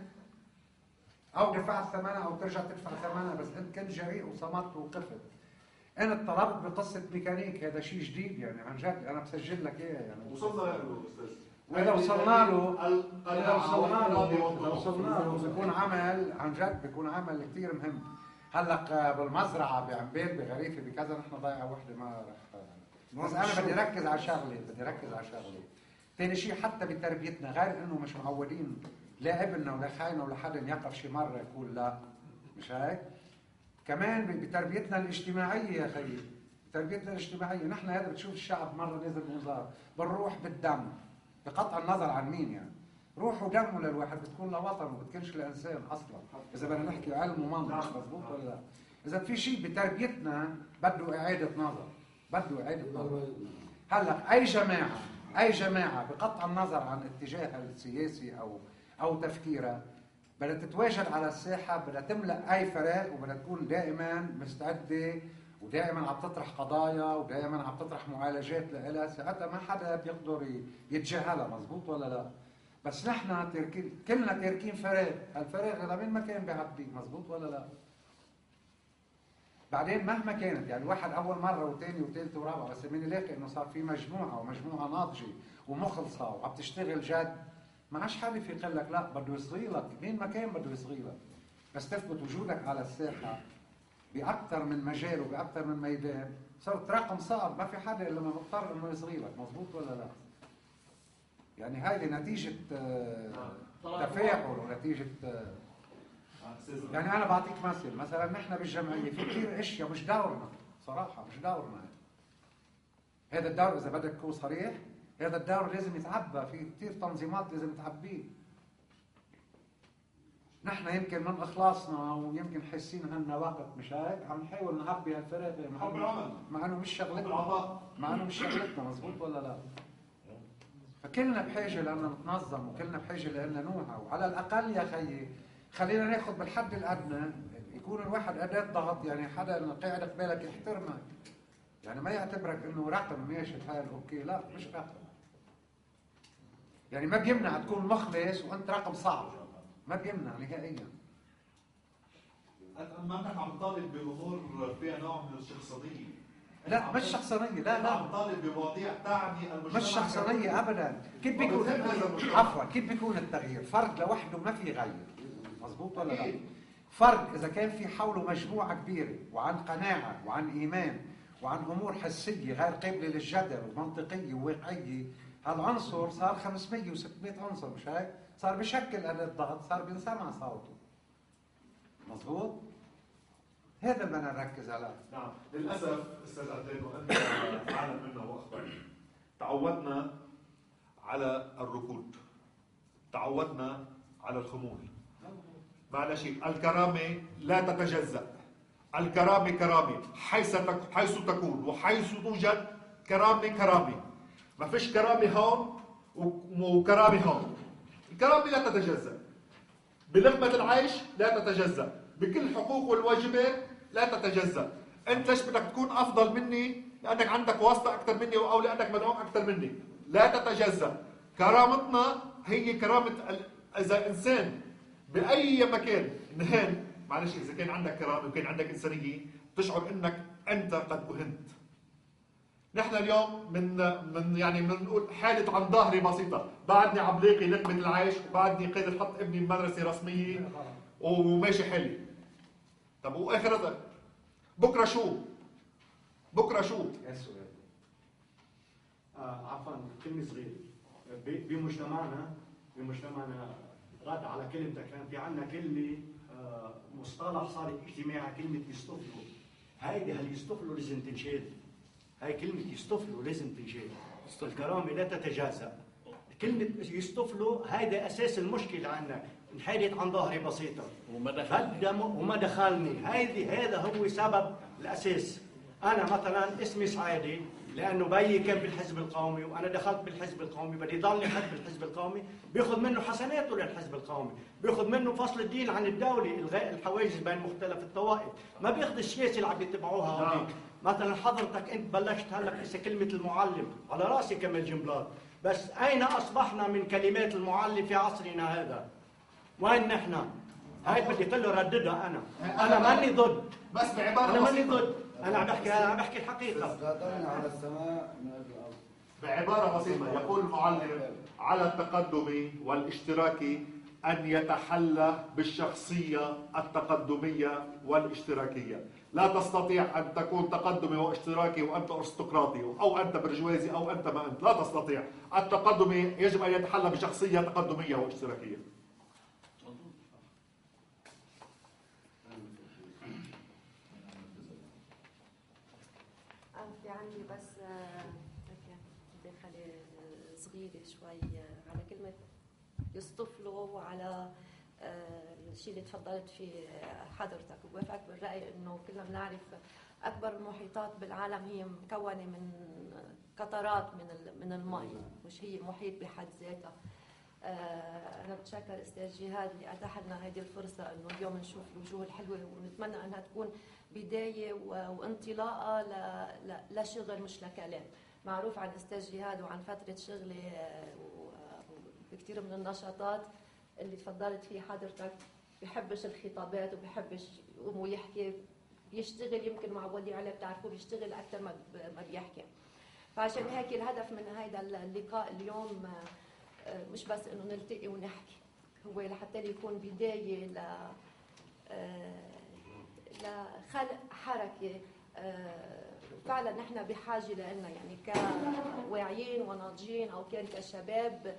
او دفعت ثمنها او ترجع تدفع ثمنها، بس انت كنت جريء وصمت ووقفت. انا طلبت بقصه ميكانيك، هذا شيء جديد يعني عن جد انا بسجل لك اياه يعني. وصلنا له استاذ. واذا وصلنا له بيكون عمل عن جد، بيكون عمل كثير مهم. هلا بالمزرعه بعمبيل بغريفه بكذا نحن ضايعه وحده ما رح بس انا بدي اركز على شغله، ثاني شيء حتى بتربيتنا، غير انه مش معودين لا ابننا ولا خاينا ولا حدا يقف شي مره يقول لا، مش هيك؟ كمان بتربيتنا الاجتماعيه يا خيي، تربيتنا الاجتماعيه، نحن هذا بتشوف الشعب مره نزل بمظاهره، بنروح بالدم بقطع النظر عن مين يعني، روح ودمه للواحد بتكون لوطن وبتكونش لانسان اصلا، اذا بدنا نحكي علم ومنطق مضبوط ولا لا؟ اذا في شيء بتربيتنا بده اعاده نظر، هلا اي جماعه بقطع النظر عن اتجاهها السياسي او تفكيرها بدها تتواجد على الساحه، بدها تملا اي فراغ وبدها تكون دائما مستعده ودائما عم تطرح قضايا ودائما عم تطرح معالجات لها، ساعتها ما حدا بيقدر يتجاهلها، مزبوط ولا لا؟ بس نحن كلنا تاركين فراغ، الفراغ هذا من مكان بيعبي، مزبوط ولا لا؟ بعدين مهما كانت يعني الواحد اول مره وثاني وثالث ورابعه، بس من يلاقي انه صار في مجموعه ناضجه ومخلصه وعم تشتغل جد، ما عادش حابب يقول لك لا بده يصغي لك، مين ما كان بده يصغي لك، بس تثبت وجودك على الساحه باكثر من مجال وباكثر من ميدان، صرت رقم صعب، ما في حدا الا ما مضطر انه يصغي لك، مضبوط ولا لا؟ يعني هذه نتيجه تفاعل ونتيجه يعني انا بعطيك مثلا نحن بالجمعيه في كثير اشياء مش دورنا، صراحه مش دورنا. هذا الدور اذا بدك تكون صريح، هذا الدور لازم يتعبى، في كثير تنظيمات لازم تعبيه. نحن يمكن من اخلاصنا ويمكن حاسين عنا وقت، مش هيك؟ عم نحاول نعبي هالفراغ مع انه مش شغلتنا، مزبوط ولا لا؟ فكلنا بحاجه لأننا نتنظم وكلنا بحاجه لأننا نوعى، وعلى الاقل يا خيي خلينا ناخذ بالحد الادنى يكون الواحد اداه ضغط، يعني حدا قاعد قبالك يحترمك، يعني ما يعتبرك انه رقم ماشي الحال اوكي، لا مش رقم. يعني ما بيمنع تكون مخلص وانت رقم صعب، ما بيمنع نهائيا. ما انك عم تطالب بامور فيها نوع من الشخصنيه. لا مش شخصنيه، لا عم تطالب بمواضيع تعني المجتمع، مش شخصنيه ابدا. كيف بيكون عفوا كيف بيكون التغيير؟ فرد لوحده ما في يغير، مزبوط ولا لا؟ فرد اذا كان في حوله مجموعه كبيره وعن قناعه وعن ايمان وعن امور حسيه غير قابله للجدل ومنطقيه وواقعيه، هالعنصر صار 500 و600 عنصر، مش هيك؟ صار بشكل اداه ضغط، صار بينسمع صوته، مزبوط؟ هذا اللي بدنا نركز عليه. نعم، للاسف استاذ عدلان وانت عالم منا واخبر، تعودنا على الركود، تعودنا على الخمول. معلش، الكرامه لا تتجزأ، الكرامه كرامه حيث تكون وحيث توجد كرامه، ما فيش كرامه هون وكرامه هون. الكرامه لا تتجزأ، بلقمه العيش لا تتجزأ، بكل الحقوق والواجبات لا تتجزأ. انت ليش بدك تكون افضل مني؟ لانك عندك واسطه اكثر مني او لانك مدعوم اكثر مني، لا تتجزأ. كرامتنا هي كرامه اذا انسان باي مكان نهان، معلش اذا كان عندك كرامه وكان عندك انسانيه تشعر انك انت قد اهنت. نحن اليوم من يعني بنقول حاله عن ظهري بسيطه، بعدني عم لاقي لقمه العيش وبعدني قادر احط ابني بمدرسه رسميه وماشي حالي. طب واخر بكره شو؟ بكره شو؟ عفوا كلمه صغيره. بمجتمعنا رد على كلمتك، كان في عندنا كلمه مصطلح صار اجتماعي، كلمه يستفلوا. هيدي هاليستفلوا لازم تنشال. هاي كلمه يستفلوا لازم تنشال. الكرامه لا تتجازى. كلمه يستفلوا هيدا اساس المشكله عندنا. انحالت عن ظهري بسيطه وما دخلني، هذا هو سبب الاساس. انا مثلا اسمي سعادي لانه بيي كان بالحزب القومي وانا دخلت بالحزب القومي، بدي ضلني حد بالحزب القومي، بياخذ منه حسناته للحزب القومي، بياخذ منه فصل الدين عن الدوله، الغاء الحواجز بين مختلف الطوائف، ما بياخذ السياسه اللي عم بيتبعوها هذيك. مثلا حضرتك انت بلشت هلا هسه كلمه المعلم، على راسي كمال جنبلاط، بس اين اصبحنا من كلمات المعلم في عصرنا هذا؟ وين نحن؟ هاي بدي كله رددها انا ماني ضد، بس بعباره انا ماني ضد، انا عم بحكي الحقيقه. على السماء من الارض. بعباره بسيطه يقول المعلم: على التقدم والاشتراك ان يتحلى بالشخصيه التقدميه والاشتراكيه. لا تستطيع أن تكون تقدمي واشتراكي وأنت أرستقراطي أو أنت برجوازي أو أنت ما أنت، لا تستطيع. التقدمي يجب أن يتحلى بشخصية تقدمية واشتراكية. في عندي بس مداخلة صغيرة شوي على كلمة يصطفلوا وعلى الشيء اللي تفضلت فيه حضرتك. وبوافقك بالرأي انه كلنا بنعرف اكبر المحيطات بالعالم هي مكونة من قطرات من المي، مش هي محيط بحد ذاتها. أنا بتشكر أستاذ جهاد اللي أتاح لنا هذه الفرصة إنه اليوم نشوف الوجوه الحلوة، ونتمنى أنها تكون بداية وانطلاقة لشغل مش لكلام. معروف عن أستاذ جهاد وعن فترة شغلي بكثير من النشاطات اللي تفضلت فيه حضرتك، بحبش الخطابات وبحبش يقوم ويحكي، بيشتغل يمكن معودين عليه بتعرفوا بيشتغل أكثر ما بيحكي. فعشان هيك الهدف من هذا اللقاء اليوم مش بس انه نلتقي ونحكي، هو لحتى يكون بدايه لخلق حركه فعلا نحن بحاجه لنا، يعني كواعيين وناضجين او كان كشباب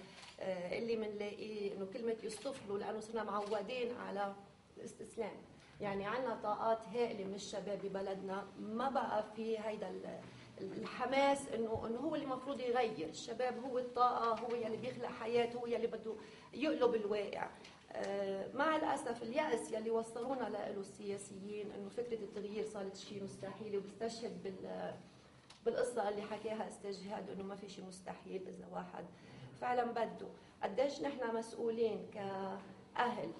اللي بنلاقيه انه كلمه يصطفلوا، لانه صرنا معودين على الاستسلام. يعني عندنا طاقات هائله من الشباب ببلدنا، ما بقى في هيدا الحماس انه هو اللي المفروض يغير. الشباب هو الطاقه، هو يلي بيخلق حياه، هو يلي بده يقلب الواقع. مع الاسف اليأس يلي وصلونا له السياسيين انه فكره التغيير صارت شيء مستحيل، وبيستشهد بالقصه اللي حكاها استاذ جهاد انه ما في شيء مستحيل اذا واحد فعلا بده. قديش نحن مسؤولين كاهل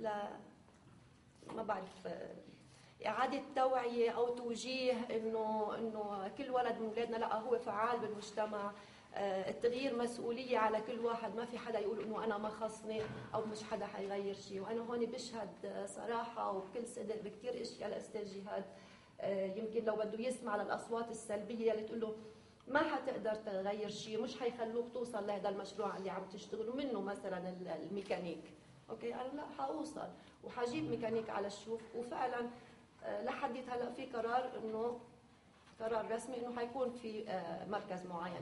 لا ما بعرف إعادة توعية أو توجيه إنه كل ولد من أولادنا لا هو فعال بالمجتمع. التغيير مسؤولية على كل واحد، ما في حدا يقول إنه أنا ما خصني أو مش حدا حيغير شيء. وأنا هون بشهد صراحة وبكل صدق بكثير أشياء لأستاذ جهاد، يمكن لو بده يسمع للأصوات السلبية اللي تقول له ما حتقدر تغير شيء، مش حيخلوك توصل لهذا المشروع اللي عم تشتغلوا منه، مثلا الميكانيك. أوكي أنا لا حأوصل وحجيب ميكانيك على الشوف، وفعلا لحد هلا في قرار انه قرار رسمي انه حيكون في مركز معين.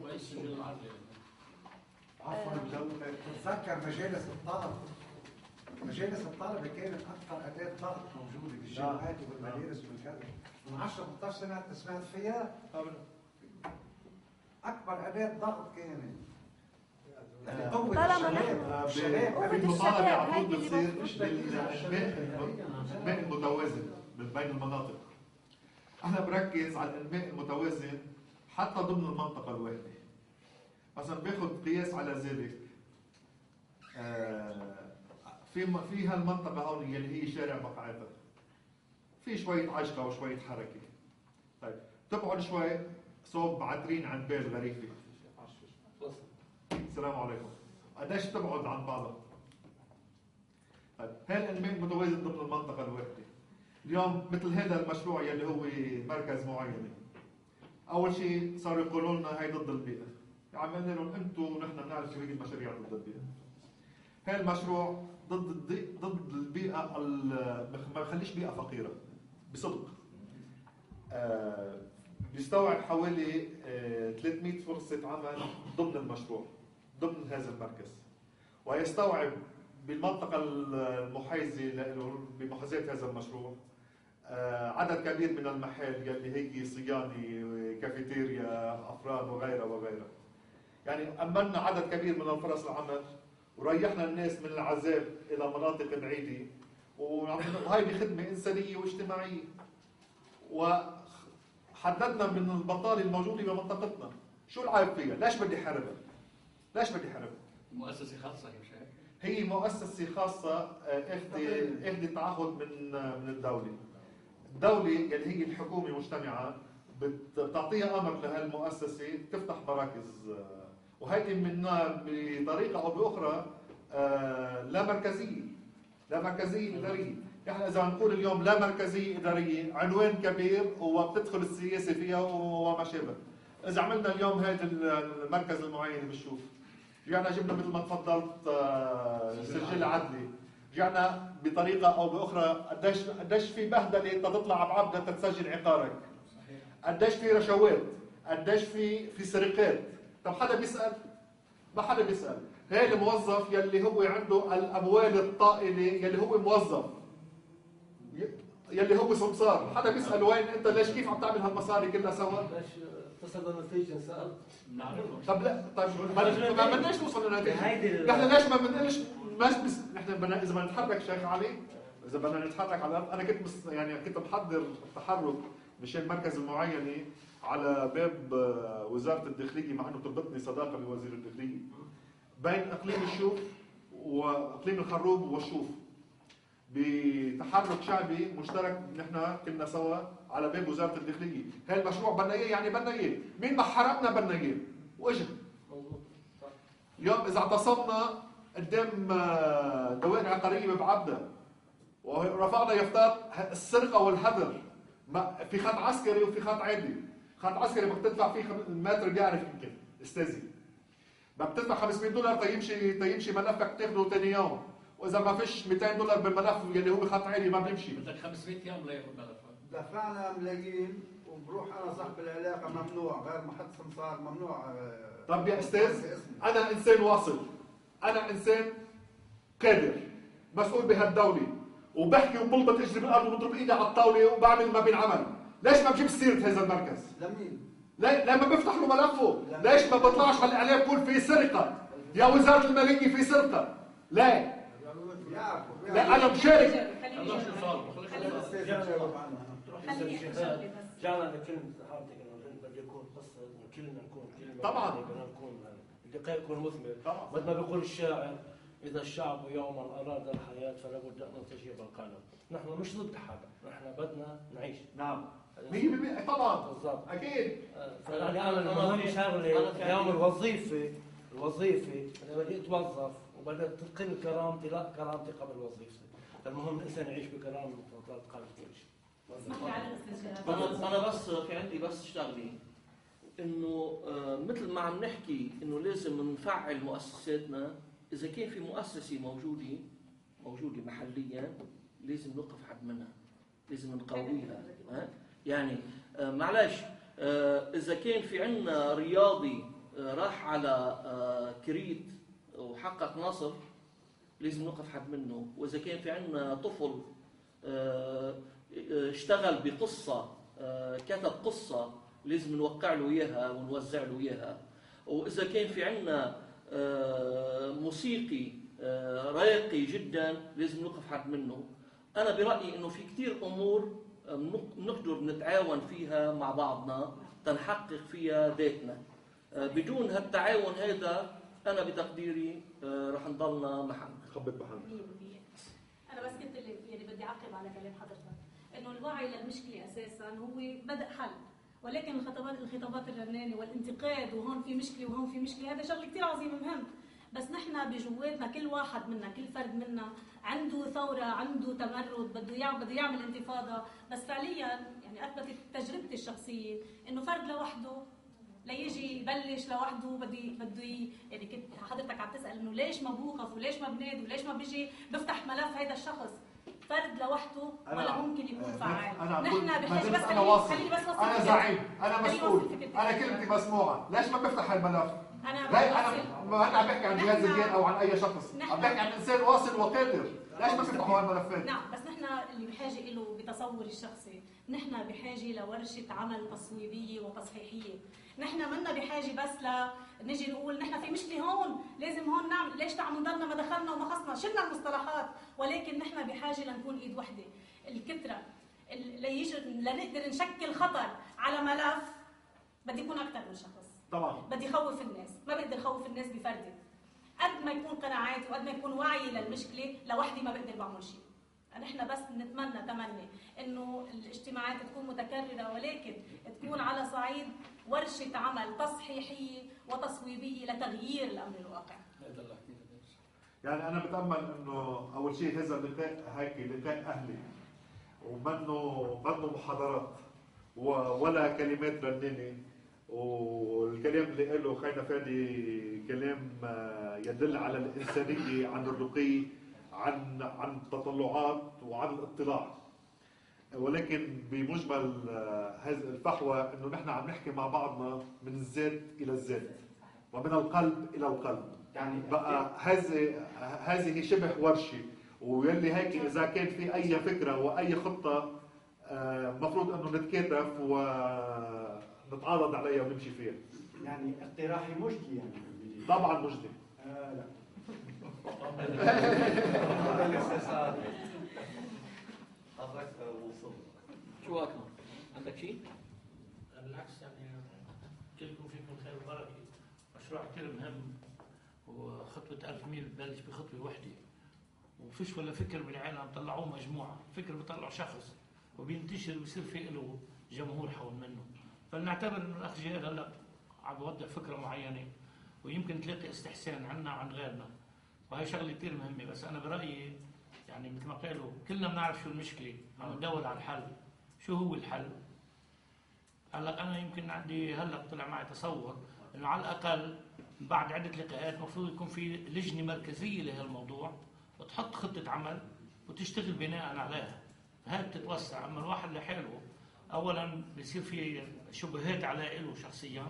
عفوا لو تتذكر مجالس الطلبه كانت اكثر اداه ضغط موجوده بالجامعات وبالمدارس وبالكذا. من 10 15 سنه انت سمعت فيها؟ اكبر اداه ضغط كانت طالما في المطالبه على طول بتصير بالانماء المتوازن بين المناطق. احنا بركز على الانماء المتوازن حتى ضمن المنطقه الواحده. مثلا باخذ قياس على ذلك في هالمنطقه هون اللي هي شارع بقعتها في شويه عجقه وشويه حركه. طيب تبعد شوي صوب عترين عن بال غريفه. السلام عليكم. قديش تبعد عن بعضها؟ طيب هاي الانماء المتوازن ضمن المنطقه الواحده. اليوم مثل هذا المشروع يلي هو مركز معين، اول شيء صاروا يقولوا لنا هي ضد البيئه. عم قلنا لهم انتم نحن بنعرف شو هي المشاريع ضد البيئه. هاي المشروع ضد البيئه، ما بخليش بيئه فقيره بصدق. بيستوعب حوالي 300 فرصه عمل ضمن المشروع، ضمن هذا المركز، ويستوعب بالمنطقة المحيزة له بمحاذاة هذا المشروع عدد كبير من المحال يلي هي صيانة، كافيتيريا، أفران وغيرها وغيرها. يعني أمننا عدد كبير من الفرص العمل وريحنا الناس من العذاب إلى مناطق بعيدة، وهي بخدمة إنسانية واجتماعية. وحددنا من البطالة الموجودة بمنطقتنا شو العيب فيها؟ ليش بدي حاربها؟ ليش بدي حاربها؟ مؤسسة خاصة مش هيك؟ هي مؤسسة خاصة اخذت تعهد من الدولة. الدولة يلي هي الحكومة مجتمعة بتعطيها أمر لهالمؤسسة تفتح مراكز، وهي منها بطريقة أو بأخرى لا مركزية إدارية. احنا إذا نقول اليوم لا مركزية إدارية عنوان كبير وبتدخل السياسة فيها وما شابه. إذا عملنا اليوم هذا المركز المعين اللي بنشوف، يعني جبنا مثل ما تفضلت سجل عدلي، رجعنا بطريقه او باخرى قديش في بهدله تطلع بعبده تسجل عقارك، قديش في رشوات، قديش في سرقات. طب حدا بيسال؟ ما حدا بيسال. هي الموظف يلي هو عنده الاموال الطائله، يلي هو موظف، يلي هو سمسار، حدا بيسال وين انت ليش كيف عم تعمل هالمصاري كلها سوا؟ ليش اتصل بالنتيجه سال؟ طب لا طيب ما بدناش نوصل للنتيجه. نحن ليش ما بنقلش نحن بدنا اذا بدنا نتحرك شيخ علي، اذا بدنا نتحرك على انا كنت يعني كنت محضر تحرك مشان مركز المعاينه على باب وزاره الداخليه، مع انه تربطني صداقه بوزير الداخليه، بين اقليم الشوف واقليم الخروب والشوف، بتحرك شعبي مشترك نحن كنا سوا على باب وزاره الداخليه. هاي المشروع بدنا اياه، يعني بدنا اياه، مين ما حرقنا بدنا اياه واجا. اليوم اذا اعتصمنا قدام دوائر عقاريه بعبده ورفعنا يافطات السرقه والهدر، في خط عسكري وفي خط عادي. خط عسكري بدك تدفع فيه المتر بيعرف يمكن استاذي، بدك تدفع $500 تيمشي ملفك تاخده ثاني يوم، واذا ما فيش $200 بالملف يلي هو خط عالي ما بيمشي. بدك 500 يوم لياخذ ملفك. دفعنا ملايين وبروح انا صاحب العلاقه ممنوع، غير محط سمسار ممنوع. طب يا استاذ انا انسان واصل، انا انسان قادر مسؤول بهالدوله، وبحكي وبلبط اجري بالارض وبضرب ايدي على الطاوله وبعمل ما بينعمل. ليش ما بجيب سيره هذا المركز؟ لمين؟ لما بفتح له ملفه. ليش ما بطلعش على الاعلام بقول في سرقه يا وزاره الماليه في سرقه؟ لا لا انا مشارك. جعلنا لكلمة حضرتك انه بده يكون قصة انه كلنا نكون كلمة، طبعا بدنا نكون اللقاء يكون مثمر. مثل ما بيقول الشاعر: إذا الشعب يوما أراد الحياة فلا بد أن تجيب القلم. نحن مش ضد حدا، نحن بدنا نعيش. نعم 100% طبعا بالضبط اكيد. فيعني انا المهم شغله اليوم الوظيفه انا بدي اتوظف وبدأت تقل كرامتي، لا كرامتي قبل وظيفتي. المهم الانسان يعيش بكرامه قبل كل شيء. انا بس في عندي بس شغله انه مثل ما عم نحكي انه لازم نفعل مؤسساتنا. اذا كان في مؤسسه موجوده محليا لازم نوقف حد منها، لازم نقويها. يعني معلش اذا كان في عندنا رياضي راح على كريت وحقق نصر لازم نوقف حد منه. واذا كان في عندنا طفل اشتغل بقصه كتب قصه لازم نوقع له اياها ونوزع له اياها. واذا كان في عندنا موسيقي راقي جدا لازم نوقف حد منه. انا برايي انه في كثير امور نقدر نتعاون فيها مع بعضنا تنحقق فيها ذاتنا. بدون هالتعاون هذا انا بتقديري رح نضلنا محل خبط محل. انا بس كنت يعني بدي اعقب على كلام حضرتك انه الوعي للمشكله اساسا هو بدء حل، ولكن الخطابات الرنانه والانتقاد وهون في مشكله وهون في مشكله هذا شغله كثير عظيم مهم. بس نحن بجواتنا كل واحد منا كل فرد منا عنده ثوره، عنده تمرد، بده يعمل انتفاضه. بس فعليا يعني اثبتت تجربتي الشخصيه انه فرد لوحده ليجي يبلش لوحده بده يعني كنت حضرتك عم تسال انه ليش ما بوقف وليش ما بنادي وليش ما بيجي بفتح ملف هذا الشخص. فرد لوحده ولا ممكن يكون فعال. نحن بحاجه بس خليني بس وصل. انا زعيم، انا مسؤول، انا كلمتي مسموعه. ليش ما بفتح الملف؟ انا ما عم بحكي عن جهاز الدين او عن اي شخص، عم بحكي عن انسان واصل وقادر. ليش ما بفتحوا هالملفات؟ نعم بس نحن اللي بحاجه له بتصوري الشخصي، نحن بحاجه لورشه عمل تصويبيه وتصحيحيه. نحن منا بحاجه بس نجي نقول نحن في مشكله هون لازم هون نعمل، ليش عم نضلنا ما دخلنا وما خصنا، شلنا المصطلحات، ولكن نحن بحاجه لنكون ايد وحده. الكتره لنقدر نشكل خطر على ملف بدي يكون اكثر من شخص. طبعا بدي خوف الناس، ما بقدر خوف الناس بفردي. قد ما يكون قناعاتي وقد ما يكون وعي للمشكله لوحدي ما بقدر بعمل شيء. نحن بس بنتمنى تمني انه الاجتماعات تكون متكرره، ولكن تكون على صعيد ورشه عمل تصحيحيه وتصويبيه لتغيير الامر الواقع. يعني انا بتامل انه اول شيء هذا اللقاء هيك لقاء اهلي ومنه محاضرات ولا كلمات رنانه. والكلام اللي قاله خينا فادي كلام يدل على الانسانيه، عن الرقي، عن التطلعات وعن الاطلاع. ولكن بمجمل هذه الفحوى انه نحن عم نحكي مع بعضنا من الذات الى الذات ومن القلب الى القلب. يعني بقى هذه شبه ورشه، ويلي هيك اذا كان في اي فكره واي خطه مفروض انه نتكاتف ونتعاضد عليها ونمشي فيها. يعني اقتراحي مجدي يعني. طبعا مجدي. لا. شو اكمل؟ عندك شيء؟ بالعكس يعني كلكم فيكم خير وبركه، مشروع كثير مهم، وخطوه 1000 ميل ببلش بخطوه وحده، وفيش ولا فكر بالعالم طلعوه مجموعه، فكر بيطلع شخص وبينتشر ويصير في له جمهور حول منه. فلنعتبر انه الاخ جهاد هلا عم بوضع فكره معينه ويمكن تلاقي استحسان عنا عن غيرنا، وهي شغله كثير مهمه. بس انا برايي يعني مثل ما قالوا كلنا بنعرف شو المشكله، عم ندور على الحل. شو هو الحل؟ هلا انا يمكن عندي هلا طلع معي تصور انه على الاقل بعد عده لقاءات المفروض يكون في لجنه مركزيه لهالموضوع وتحط خطه عمل وتشتغل بناء عليها. هاي بتتوسع. اما الواحد لحاله اولا بصير في شبهات على له شخصيا،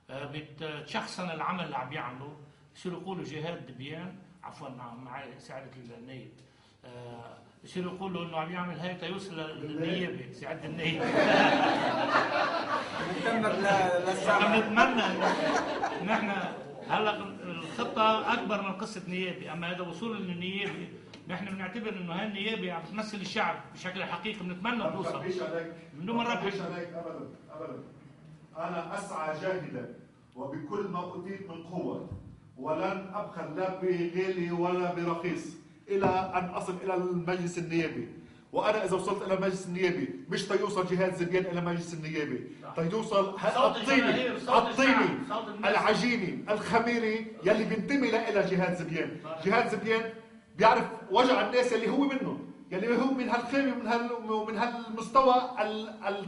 بتشخصن العمل اللي عم يعمله، بصيروا يقولوا جهاد دبيان، عفوا معي سعاده النائب، بصيروا يقولوا انه عم يعمل هيك تيوصل للنيابه، سعاده النائب. بنتمنى نحن هلا الخطه اكبر من قصه نيابه، اما هذا وصول للنيابه نحن بنعتبر انه هاي النيابه عم تمثل الشعب بشكل حقيقي، بنتمنى نوصل من دون ما نربح. ابدا ابدا. انا اسعى جاهدا وبكل ما اوتيت من قوه، ولن ابخل لا بغالي ولا برخيص الى ان اصل الى المجلس النيابي. وانا اذا وصلت الى المجلس النيابي مش تيوصل جهاد زبيان الى مجلس النيابي، تيوصل الطيني العجيني الخميري يلي بينتمي الى جهاد زبيان. جهاد زبيان بيعرف وجع الناس اللي هو منه، يلي هو من هالخيمه ومن هالمستوى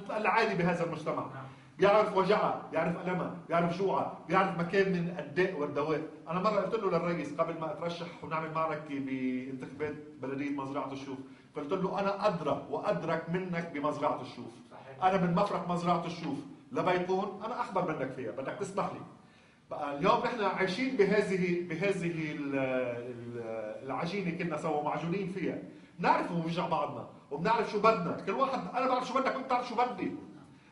العالي بهذا المجتمع. بيعرف وجعها، بيعرف ألمها، بيعرف جوعها، بيعرف مكان من الداء والدواء. أنا مرة قلت له للرئيس قبل ما أترشح ونعمل معركة بانتخابات بلدية مزرعة الشوف، قلت له أنا أدرى وأدرك منك بمزرعة الشوف. أنا من مفرق مزرعة الشوف لبيقون أنا أخبر منك فيها، بدك تسمح لي. بقى اليوم نحن عايشين بهذه العجينة، كنا سوا معجونين فيها. بنعرف وجع بعضنا وبنعرف شو بدنا، كل واحد أنا بعرف شو بدك وأنت بتعرف شو بدي.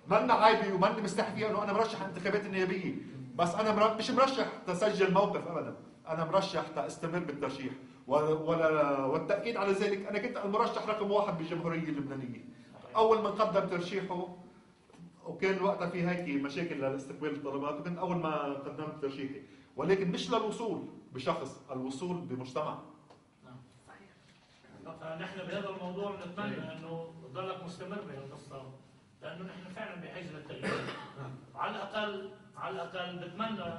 مالنا عايبي وماني مستحي فيها انه انا مرشح انتخابات النيابيه، بس انا مش مرشح تسجل موقف ابدا، انا مرشح تاستمر بالترشيح، والتاكيد على ذلك انا كنت المرشح رقم 1 بالجمهوريه اللبنانيه. اول ما قدم ترشيحه وكان وقتها في هيك مشاكل لاستقبال الطلبات، وكنت اول ما قدمت ترشيحي، ولكن مش للوصول بشخص، الوصول بمجتمع. فنحن بهذا الموضوع نتمنى انه تضلك مستمر بهالقصه، لانه نحن فعلا بحاجه للتغيير. على الاقل بتمنى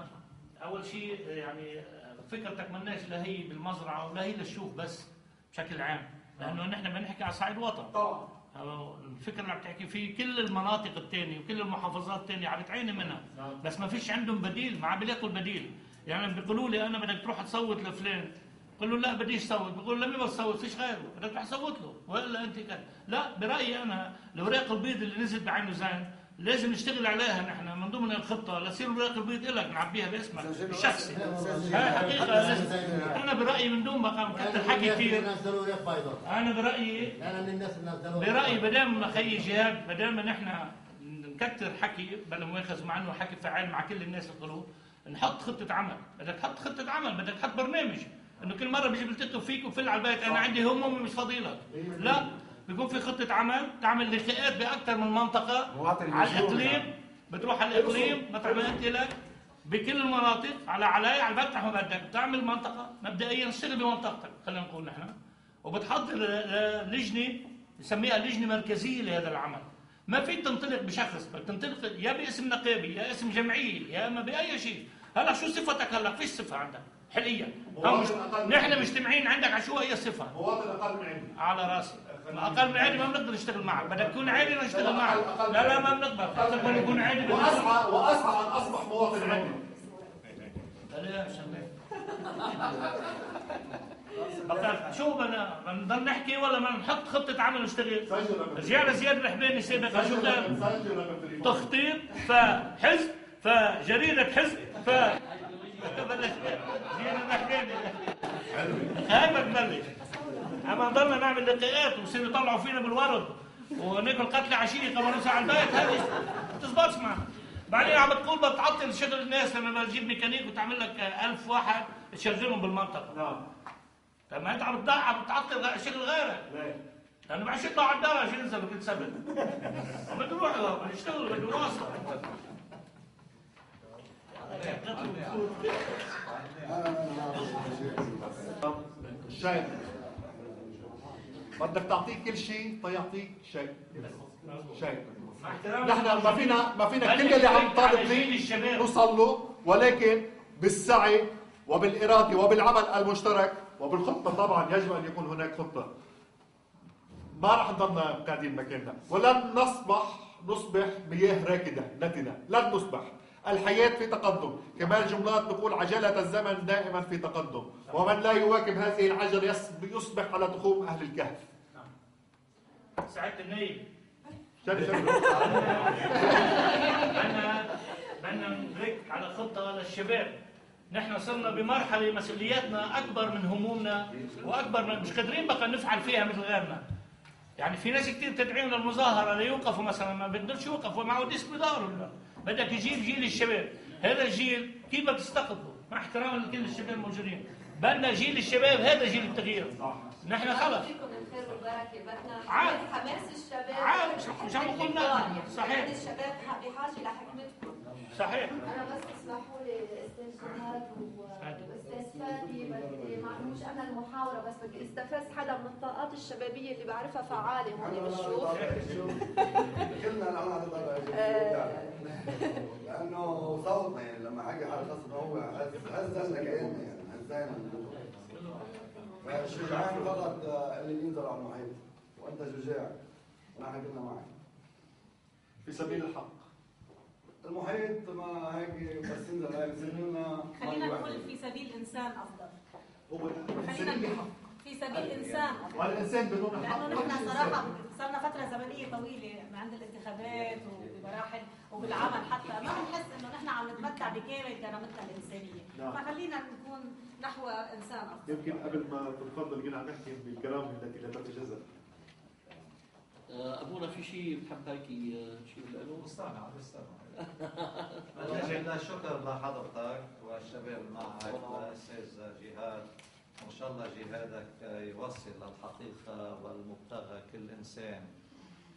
اول شيء يعني فكرتك مناش لا هي بالمزرعه ولا هي للشوف بس بشكل عام، لانه نحن بنحكي على صعيد وطن. طبعا الفكره اللي عم تحكي فيه كل المناطق الثانيه وكل المحافظات الثانيه عم تعاني منها، بس ما فيش عندهم بديل، ما عم بيلاقوا البديل. يعني بيقولوا لي انا بدك تروح تصوت لفلان، بقول له لا بديش صوت، بقول له ليه ما تصوت؟ فيش غيره، بدك تروح تصوت له ولا انت كده. لا برايي انا الاوراق البيض اللي نزلت بعين زين لازم نشتغل عليها نحن من ضمن الخطه لتصير الاوراق البيض لك نعبيها باسمك الشخصي. هاي حقيقه لازم. انا برايي من دون ما كنت الحكي كثير، انا برايي بدام اخي جهاد، بدام نحن نكثر حكي بلا مؤاخذه، مع انه حكي فعال مع كل الناس القلوب، نحط خطه عمل. بدك تحط خطه عمل، بدك تحط برنامج، انه كل مره بيجي بيلتقوا فيك وفل على البيت انا عندي هموم مش فاضي لك. لا، بيكون في خطه عمل، تعمل لقاءات باكثر من منطقه على الاقليم، بتروح على الاقليم مثل ما قلت لك بكل المناطق على على البتح ما بدك، بتعمل منطقه مبدئيا اشتغل بمنطقتك خلينا نقول نحن، وبتحضر لجنه نسميها لجنه مركزيه لهذا العمل. ما في تنطلق بشخص، بدك تنطلق يا باسم نقابي يا اسم جمعيه يا اما باي شيء. هلا شو صفتك؟ هلا فيش صفه عندك حقيقيا. نحن مجتمعين عندك على شو اي صفه؟ مواطن اقل من عندي. على راسي. اقل من عادي ما بنقدر نشتغل معك، بدك تكون عادي نشتغل معك. لا ما بنقدر، حتى لو يكون عادي واسعى ان اصبح مواطن عندي. ليش بقى شو بدنا نضل نحكي ولا ما نحط خطه عمل ونشتغل؟ رجعنا زياد الرحباني سابقا شو قال؟ تخطيط فحزب فجريده حزب بلش زياد الرحباني هاي بتبلش. اما نضلنا نعمل لقاءات ويصيروا يطلعوا فينا بالورد وناكل قتله عشيه قبل نوصل على البيت، هذه ما بتزبطش معنا. بعدين عم تقول بتعطل شغل الناس لما بتجيب ميكانيك وتعمل لك 1000 واحد تشغلهم بالمنطقه. نعم. طب ما انت عم تعطل شغل غيرك. ليه؟ لانه بعد شو يطلعوا على الدار عشان ينزلوا كل سبت. بده يروحوا بده يشتغلوا بده يواصلوا. شيء بدك تعطيه كل شيء فيعطيك شيء. نحن ما فينا كل اللي عم نطالب فيه نوصل له، ولكن بالسعي وبالإرادة وبالعمل المشترك وبالخطة. طبعا يجب أن يكون هناك خطة. ما راح نضلنا قاعدين مكاننا، ولن نصبح مياه راكدة نتنة، لن نصبح. الحياة في تقدم، كمال جملات نقول عجلة الزمن دائما في تقدم، ومن لا يواكب هذه العجلة يصبح على تخوم أهل الكهف. سعادة النايب بدنا نرك على خطة للشباب. نحن صرنا بمرحلة مسؤولياتنا أكبر من همومنا وأكبر من مش قادرين بقى نفعل فيها مثل غيرنا. يعني في ناس كثير تدعيهم للمظاهرة ليوقفوا مثلا، ما بدهمش يوقفوا، ما عودش بدارهم. بدك يجيب جيل الشباب، هذا الجيل كيف بدك تستقطبه؟ مع احترام لكل الشباب الموجودين. بدنا جيل الشباب، هذا جيل التغيير. نحن خلص الخير والبركه، بدنا عاد حماس الشباب. عاد مش عم نقول لا. صحيح. الشباب بحاجه لحكمتكم. صحيح. انا بس اسمحوا لي استاذ جهاد واستاذ فادي، بدي معلوش انا المحاوره، بس بدي استفز حدا من الطاقات الشبابيه اللي بعرفها فعاله هون بالشوف. كلنا الان هذا لانه صوتنا يعني لما حكي حدا خاصه هو هزنا كاننا يعني هزينا. الشجعان فقط اللي ينزل على المحيط، وانت شجاع ونحن كلنا معك في سبيل الحق. المحيط ما هيك بس ينزل هاي بسننا. خلينا نقول في سبيل انسان افضل. هو خلينا في سبيل انسان افضل. والانسان بدون حق. لانه نحن صراحه صرنا فتره زمنيه طويله عند الانتخابات وبمراحل وبالعمل حتى ما بنحس انه نحن عم نتمتع بكامل كرامتنا الانسانيه، فخلينا نكون نحو انسان افضل. يمكن قبل ما تتفضل جينا عم نحكي بالكرامه التي لا تتجزأ. ابونا في شيء بتحب هيك شيء له؟ مستمع. الشكر لحضرتك والشباب معك والاستاذ جهاد، وان شاء الله جهادك يوصل للحقيقه والمبتغى كل انسان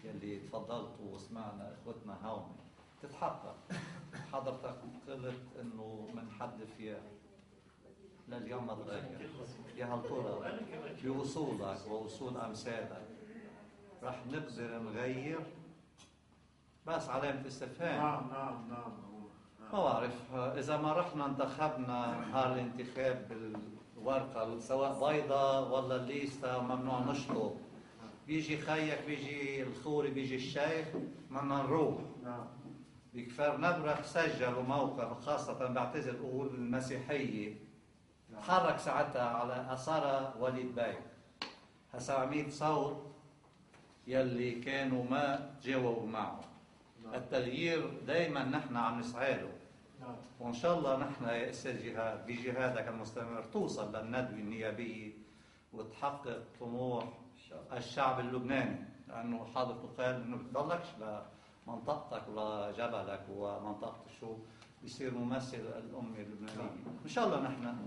يلي تفضلت وسمعنا اخوتنا هون تتحقق. حضرتك قلت انه منحدث يا لليوم الغاير، يا هل ترى بوصولك ووصول امثالك رح نقدر نغير؟ بس علامة استفهام. نعم. ما بعرف إذا ما رحنا انتخبنا نهار الانتخاب بالورقة سواء بيضاء ولا الليستا ممنوع نشطب، بيجي خيك بيجي الخوري بيجي الشيخ بدنا نروح. بكفر نبرق سجلوا موقف، خاصة بعتذر أقول المسيحية تحرك ساعتها على أثار وليد بيك 700 صوت يلي كانوا ما تجاوبوا معه. التغيير دائما نحن عم نسعى له، وان شاء الله نحن يا استاذ جهاد بجهادك المستمر توصل للندوه النيابيه وتحقق طموح الشعب اللبناني، لانه حضرته قال انه بتضلكش لمنطقتك ولجبلك ومنطقه الشو بيصير ممثل الامه اللبنانيه. ان شاء الله نحن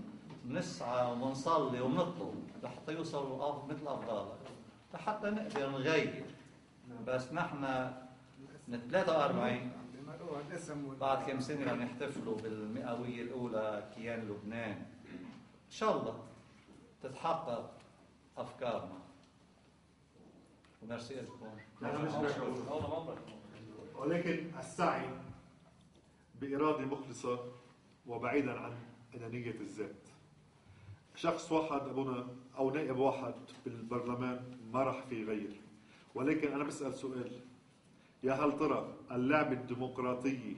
بنسعى وبنصلي وبنطلب لحتى يوصلوا مثل افضالك لحتى نقدر نغير. بس نحن من 43 بعد كم سنه رح نحتفلوا بالمئويه الاولى كيان لبنان. ان شاء الله تتحقق افكارنا. وميرسي لكم. ولكن السعي باراده مخلصه وبعيدا عن انانيه الذات. شخص واحد ابونا او نائب واحد بالبرلمان ما راح في يغير، ولكن انا بسال سؤال، يا هل ترى اللعبه الديمقراطيه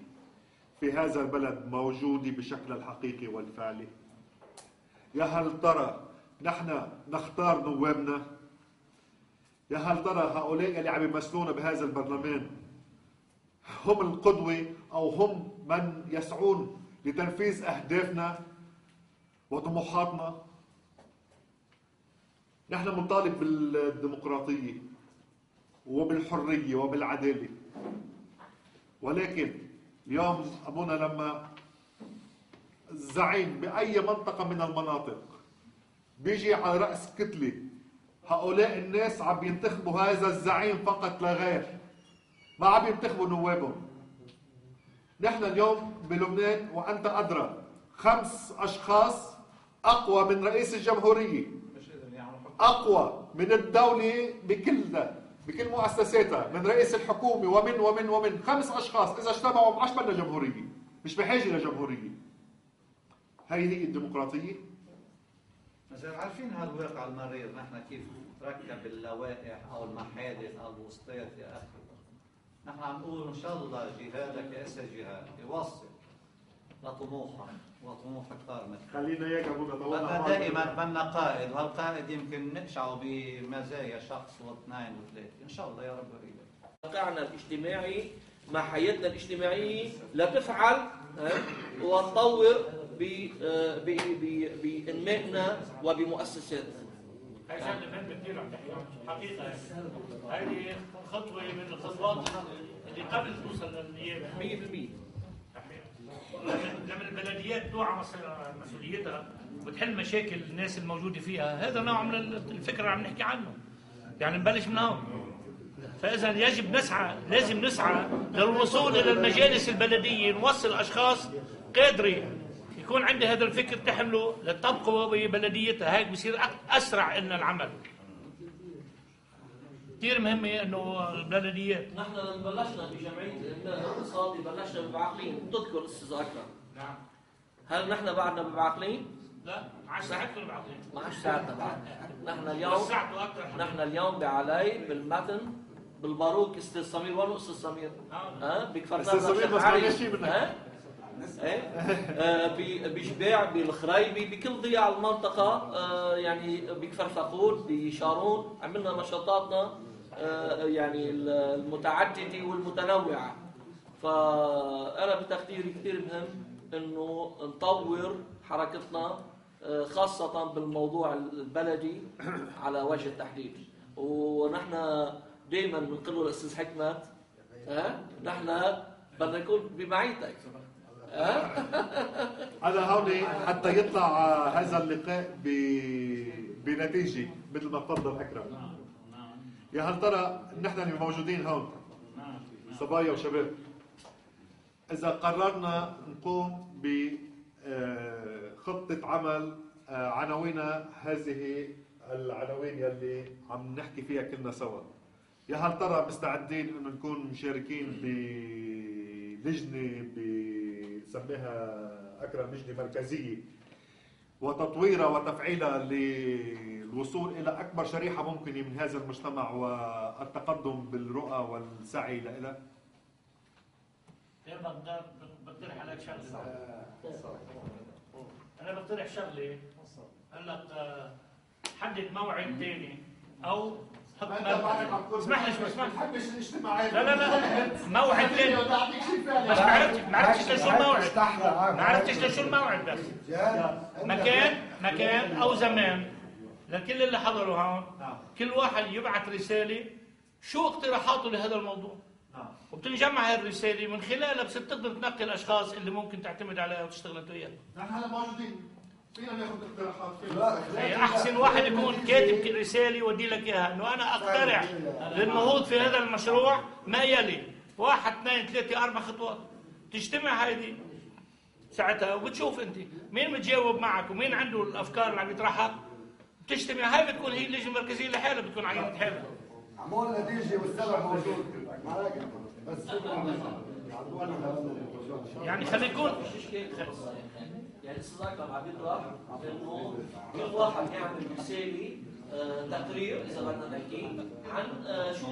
في هذا البلد موجوده بشكلها الحقيقي والفعلي؟ يا هل ترى نحن نختار نوابنا؟ يا هل ترى هؤلاء اللي عم يمثلونا بهذا البرلمان هم القدوة أو هم من يسعون لتنفيذ أهدافنا وطموحاتنا؟ نحن بنطالب بالديمقراطية وبالحرية وبالعدالة، ولكن اليوم أبونا لما الزعيم بأي منطقة من المناطق بيجي على رأس كتلة، هؤلاء الناس عم ينتخبوا هذا الزعيم فقط لا غير، ما عم ينتخبوا نوابهم. نحن اليوم بلبنان وأنت أدرى 5 أشخاص أقوى من رئيس الجمهورية، أقوى من الدولة بكل مؤسساتها، من رئيس الحكومة ومن 5 أشخاص إذا اجتمعوا معش بدنا جمهورية، مش بحاجة لجمهورية. هي الديمقراطية؟ مثلا عارفين هالواقع المرير نحن كيف تركب اللوائح او المحادث او الوسطات يا اخي. نحن عم نقول ان شاء الله جهادك يا اسا جهاد يوصل لطموحك وطموح اكثر منك. خلينا اياك ابونا بدنا دائما بدنا قائد، وهالقائد يمكن نقشعه بمزايا شخص واثنين وثلاثه، ان شاء الله يا رب يريد. واقعنا الاجتماعي مع حياتنا الاجتماعيه لتفعل ونطور بانمائنا وبمؤسساتنا. هاي شغله مهمه كثير عم تحكي حقيقه، هذه خطوه من الخطوات اللي قبل توصل للنيابه 100%. لما البلديات توعى مسؤوليتها وتحل مشاكل الناس الموجوده فيها، هذا نوع من الفكره اللي عم نحكي عنه. يعني نبلش من هون. فاذا يجب نسعى، لازم نسعى للوصول الى المجالس البلديه، نوصل اشخاص قادرين يكون عندي هذا الفكر تحمله لتبقى ببلديتها، هيك بصير اسرع لنا العمل. كثير مهمه انه البلديات. نحن لما بلشنا بجمعيه الانتاج الاقتصادي بلشنا ببعقلين، تذكر استاذ اكرم؟ نعم. هل نحن بعدنا ببعقلين؟ لا، ما عادش ساعتكم ببعقلين. ما عادش ساعتنا بعد. نحن اليوم بعلي بالمتن بالباروك استاذ سمير، وين استاذ سمير؟ بكفر استاذ سمير ما سمعنا شيء منك. بجباع بالخريبي بكل ضياع المنطقة، يعني بكفر فقود بشارون عملنا نشاطاتنا يعني المتعددة والمتنوعة. فأنا بتقديري كثير مهم إنه نطور حركتنا خاصة بالموضوع البلدي على وجه التحديد. ونحن دائما بنقول للأستاذ حكمت نحن بدنا نكون بمعيتك. أنا هون حتى يطلع هذا اللقاء بنتيجة مثل ما تفضل أكرم. يا هل ترى نحن اللي موجودين هون صبايا وشباب، إذا قررنا نقوم بخطة عمل عناوينا هذه العناوين يلي عم نحكي فيها كلنا سوا، يا هل ترى مستعدين إنه نكون مشاركين بلجنة سميها أكرم لجنة مركزية وتطويرها وتفعيلها للوصول إلى أكبر شريحة ممكنة من هذا المجتمع والتقدم بالرؤى والسعي لها؟ بقترح عليك شغلة. أنا بقترح شغلة، قال لك حدد موعد ثاني أو اسمح لي اسمح لي. بحبش الاجتماعات. لا موعد ثاني. بس ما عرفتش شو الموعد. ما عرفتش شو الموعد بس. مكان أو زمان لكل اللي حضروا هون، كل واحد يبعث رسالة شو اقتراحاته لهذا الموضوع. وبتنجمع هذه الرسالة من خلالها بصير تقدر تنقي الأشخاص اللي ممكن تعتمد عليها وتشتغل أنت وياهم. نحن هلا موجودين، فينا ناخذ اقتراحات. أحسن واحد يكون كاتب رسالة يودي لك إياها إنه أنا أقترح للنهوض في هذا المشروع ما يلي 1 2 3 4 خطوات. تجتمع هذه ساعتها وبتشوف أنت مين متجاوب معك ومين عنده الأفكار اللي عم يطرحها، بتجتمع. هاي بتكون هي اللجنة المركزية لحالها، بتكون عينة حالها. عمول نتيجة والسبب موجود. بس يعني خلينا نكون يعني استاذ اكرم عم يطرح انه كل واحد يعمل رساله تقرير اذا بدنا نحكي عن شو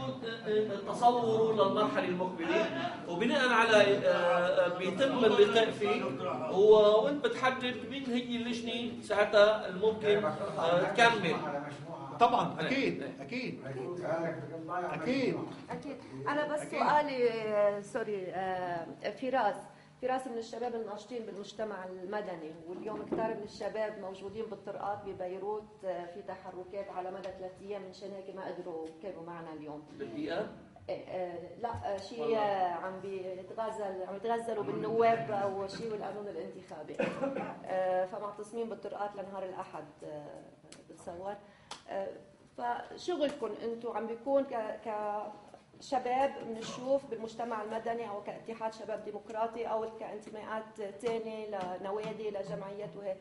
تصوره للمرحله المقبله، وبناء على بيتم اللقاء فيه وانت بتحدد مين هي اللجنه ساعتها الممكن تكمل. طبعا اكيد اكيد اكيد اكيد. انا بس سؤالي سوري، فراس من الشباب الناشطين بالمجتمع المدني، واليوم كثير من الشباب موجودين بالطرقات ببيروت في تحركات على مدى 3 ايام، من شان هيك ما قدروا كانوا معنا اليوم. بالدقيقه؟ لا شيء عم يتغزلوا بالنواب او شيء والقانون الانتخابي، فمعتصمين بالطرقات لنهار الاحد بتصور. فشغلكم انتم عم بيكون كشباب بنشوف بالمجتمع المدني او كاتحاد شباب ديمقراطي او كانتماءات ثانيه لنوادي لجمعيات وهيك،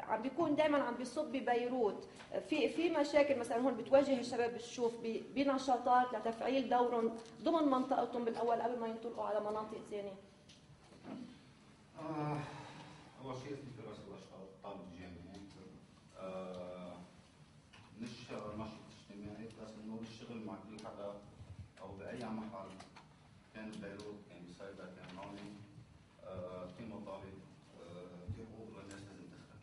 عم بيكون دائما عم بيصب ببيروت في مشاكل مثلا هون بتواجه الشباب الشوف بنشاطات لتفعيل دورهم ضمن منطقتهم بالاول قبل ما ينطلقوا على مناطق ثانيه. اول شيء اسمي فراس الاشقر، طالب جامعي، مش نشط اجتماعي، بس انه الشغل مع كل حدا او باي محل كان ببيروت كان بسايبر كان هون في مطالب في حقوق للناس لازم تدخل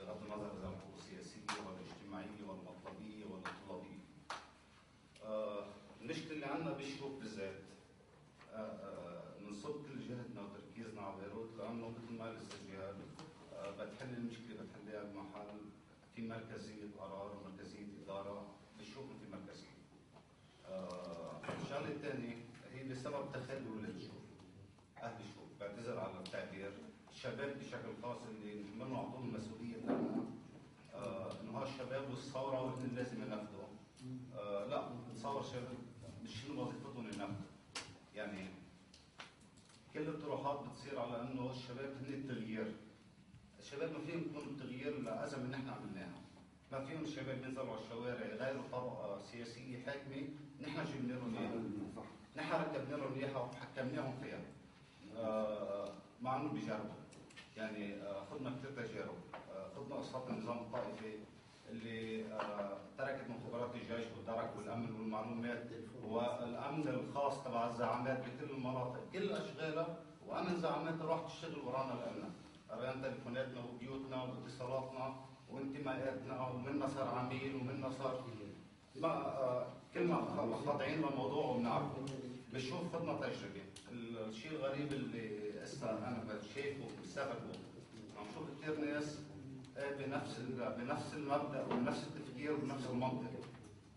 بغض النظر اذا الحقوق السياسيه ولا الاجتماعيه ولا المطلبيه ولا الطلابيه. المشكله اللي عندنا بالشروق بالذات بنصب كل جهدنا وتركيزنا على بيروت لانه مثل ما قال الاستاذ جهاد بتحل المشكله بتحلها بمحل في مركزيه قرار ومركزيه اداره، بالشوق في مركزيه. الشغله الثانيه هي بسبب تخلل الشوق، اهل الشوق، بعتذر على التعبير، الشباب بشكل خاص اللي منهم اعطوهم المسؤوليه تبعنا انه هالشباب والثوره وهن لازم ينفذوا. لا، تصور شباب مش وظيفتهم ينفذوا. يعني كل الطروحات بتصير على انه الشباب هن التغيير. الشباب ما فيهم يكونوا التغيير لازمه اللي نحن عملناها. ما فيهم الشباب ينزلوا على الشوارع يغيروا طرق سياسيه حاكمه نحن جبنا لهم اياها. نحن ركبنا لهم اياها وحكمناهم فيها. مع انه بيجربوا. يعني خذنا كثير تجارب، خذنا قصه النظام الطائفي اللي تركت مخابرات الجيش والدرك والامن والمعلومات والامن الخاص تبع الزعامات بكل المناطق، كل اشغالها وامن زعامات تروح تشتغل ورانا لنا، قرينا تليفوناتنا وبيوتنا واتصالاتنا وانتماءاتنا ومنا صار عميل ومنا صار كلنا خاضعين للموضوع وبنعرفه. بنشوف خدنا تجربه، الشيء الغريب اللي هسه انا شايفه بسببه عم شوف كثير ناس بنفس المبدا وبنفس التفكير وبنفس المنطق،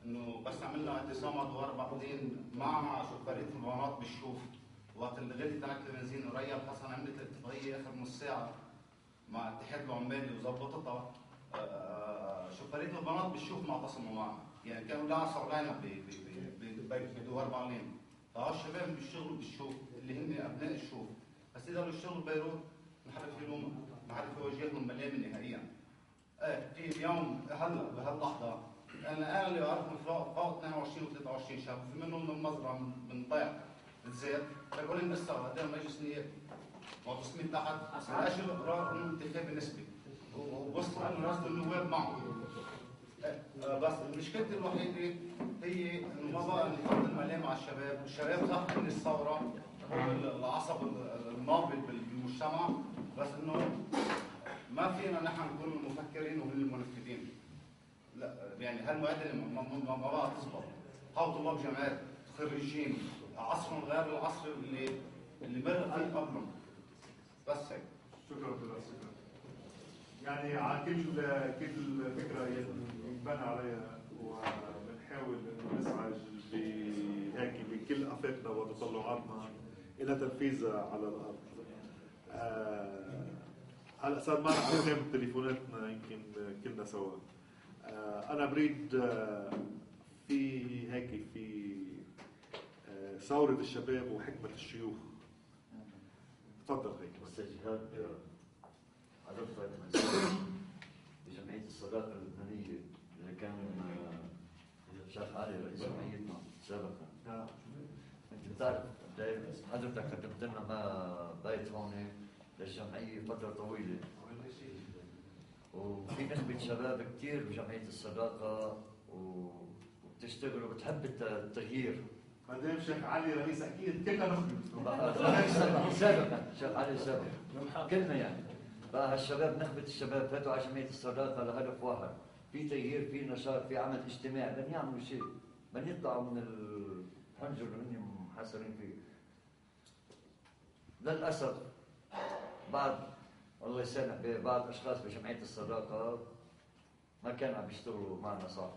انه بس عملنا اعتصام ادوار بعدين مع شوفيريه البنات بالشوف وقت اللي غلي تنك البنزين وريا الحسن عملت اتفاقيه اخر نص ساعه مع اتحاد العمالي وظبطتها. شوفيريه البنات بالشوف ما اعتصموا معنا، يعني كانوا لعصوا علينا بدوار بعلين. فهالشباب بيشتغلوا بالشوف اللي هن ابناء الشوف، بس اذا بيشتغلوا ببيروت ما حدا في يلومهم، ما حدا في يوجههم ملامه نهائيا. في اليوم هلا بهاللحظه انا اللي بعرفهم فوق 22 و23 شاب، في منهم من مزرعه من ضيع بالزيت، بقول لهم لسه قدام مجلس نيابي معتصمين تحت من اجل اقرار انتخابي نسبي ووصلوا انه رصد النواب معهم. بس المشكله الوحيده هي انه ما بقى نحط الملام على الشباب، الشباب صح من الثوره العصب النابض بالمجتمع، بس انه ما فينا نحن نكون المفكرين ومن المنفذين. لا يعني هالمعادله ما بقى تزبط. هاو طلاب جامعات خريجين عصرهم غير العصر اللي مر فيه قبلهم. بس هيك. شكرا شكرا. يعني على كل فكره ينبنى عليها وبنحاول انه نسعى بهيك بكل افاقنا وتطلعاتنا الى تنفيذها على الارض. هلا صار معنا ارقام تليفوناتنا يمكن كلنا سوا. انا بريد في هيك في ثورة الشباب وحكمة الشيوخ. تفضل هيك. استاذ جهاد عرفت بجمعية الصداقة اللبنانية اللي كان الشيخ علي رئيس جمعيتنا سابقا. انت بتعرف حضرتك كتبت لنا ما بيت هون للجمعية فترة طويلة، وفي نخبة شباب كثير بجمعية الصداقة وبتشتغل وبتحب التغيير. مدام شيخ علي رئيس اكيد كلنا نخبه. سابقا شيخ علي سابقا كلنا يعني. بقى هالشباب نخبة الشباب فاتوا على جمعية الصداقة لهدف واحد، في تغيير، في نشاط، في عمل اجتماعي، بدهم يعملوا شيء، بدهم يطلعوا من الحنجر اللي هن محاصرين فيه. للأسف بعض الله يسامح بعض أشخاص بجمعية الصداقة ما كانوا عم يشتغلوا معنا صح.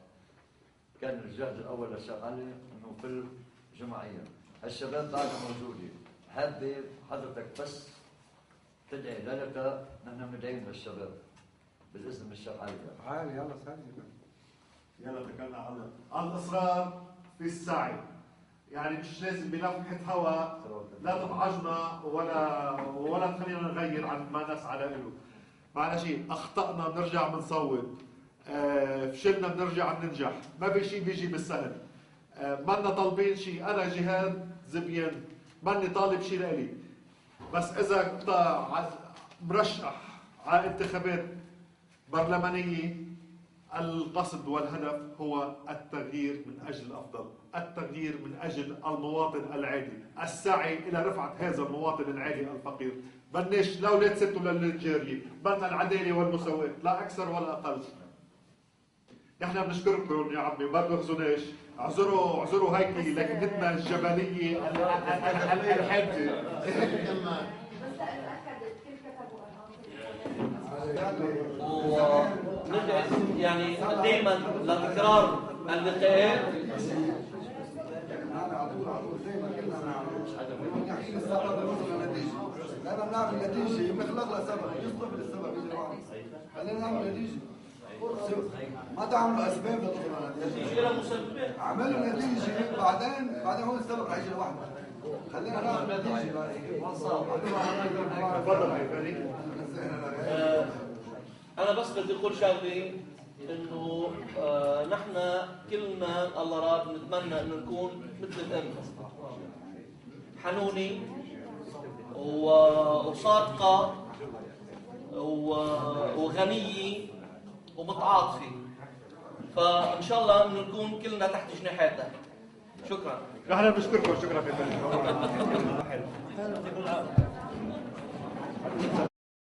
كان الجهد الأول للشيخ علي إنه في الجمعية، هالشباب بعدها موجودة، حابة حضرتك بس تدعي لك نحن مدعين للشباب بالإذن من الشيخ علي. عالي يلا سلم. يلا اتكلنا على الله. الإصرار في السعي، يعني مش لازم بلمحة هواء لا تضعجنا ولا تخلينا نغير عن ما نسعى له. معنا شيء أخطأنا بنرجع بنصوب، فشلنا بنرجع بننجح، ما في شيء بيجي بالسهل. منا طالبين شيء، أنا جهاد زبيان ماني طالب شيء لإلي، بس إذا مرشح على انتخابات برلمانية القصد والهدف هو التغيير من أجل الأفضل، التغيير من أجل المواطن العادي، السعي إلى رفعة هذا المواطن العادي الفقير. بدناش لا ولاد ست ولا ولاد جارية، بدنا العدالة والمساواة لا أكثر ولا أقل. نحن بنشكركم يا عمي وما بنخزوناش، اعذروا هيك لكنتنا الجبلية الحادة. ونرجع يعني دائما لتكرار اللقاءات. لا بنعمل نتيجة، بنخلق لها سبب، يصطبر السبب يجي معه. خلينا نعمل نتيجة. ما تعملوا أسباب لتوصلوا لنتيجة. عملوا نتيجة بعدين هو السبب رح يجي لوحده. خلينا نعمل نتيجة. أنا بس بدي أقول شغلة إنه نحن كلنا الله راد نتمنى إنه نكون مثل الأم، حنونة وصادقة وغنية ومتعاطفة، فإن شاء الله إنه نكون كلنا تحت جناحاتها. شكرا. نحن بنشكركم، شكرا.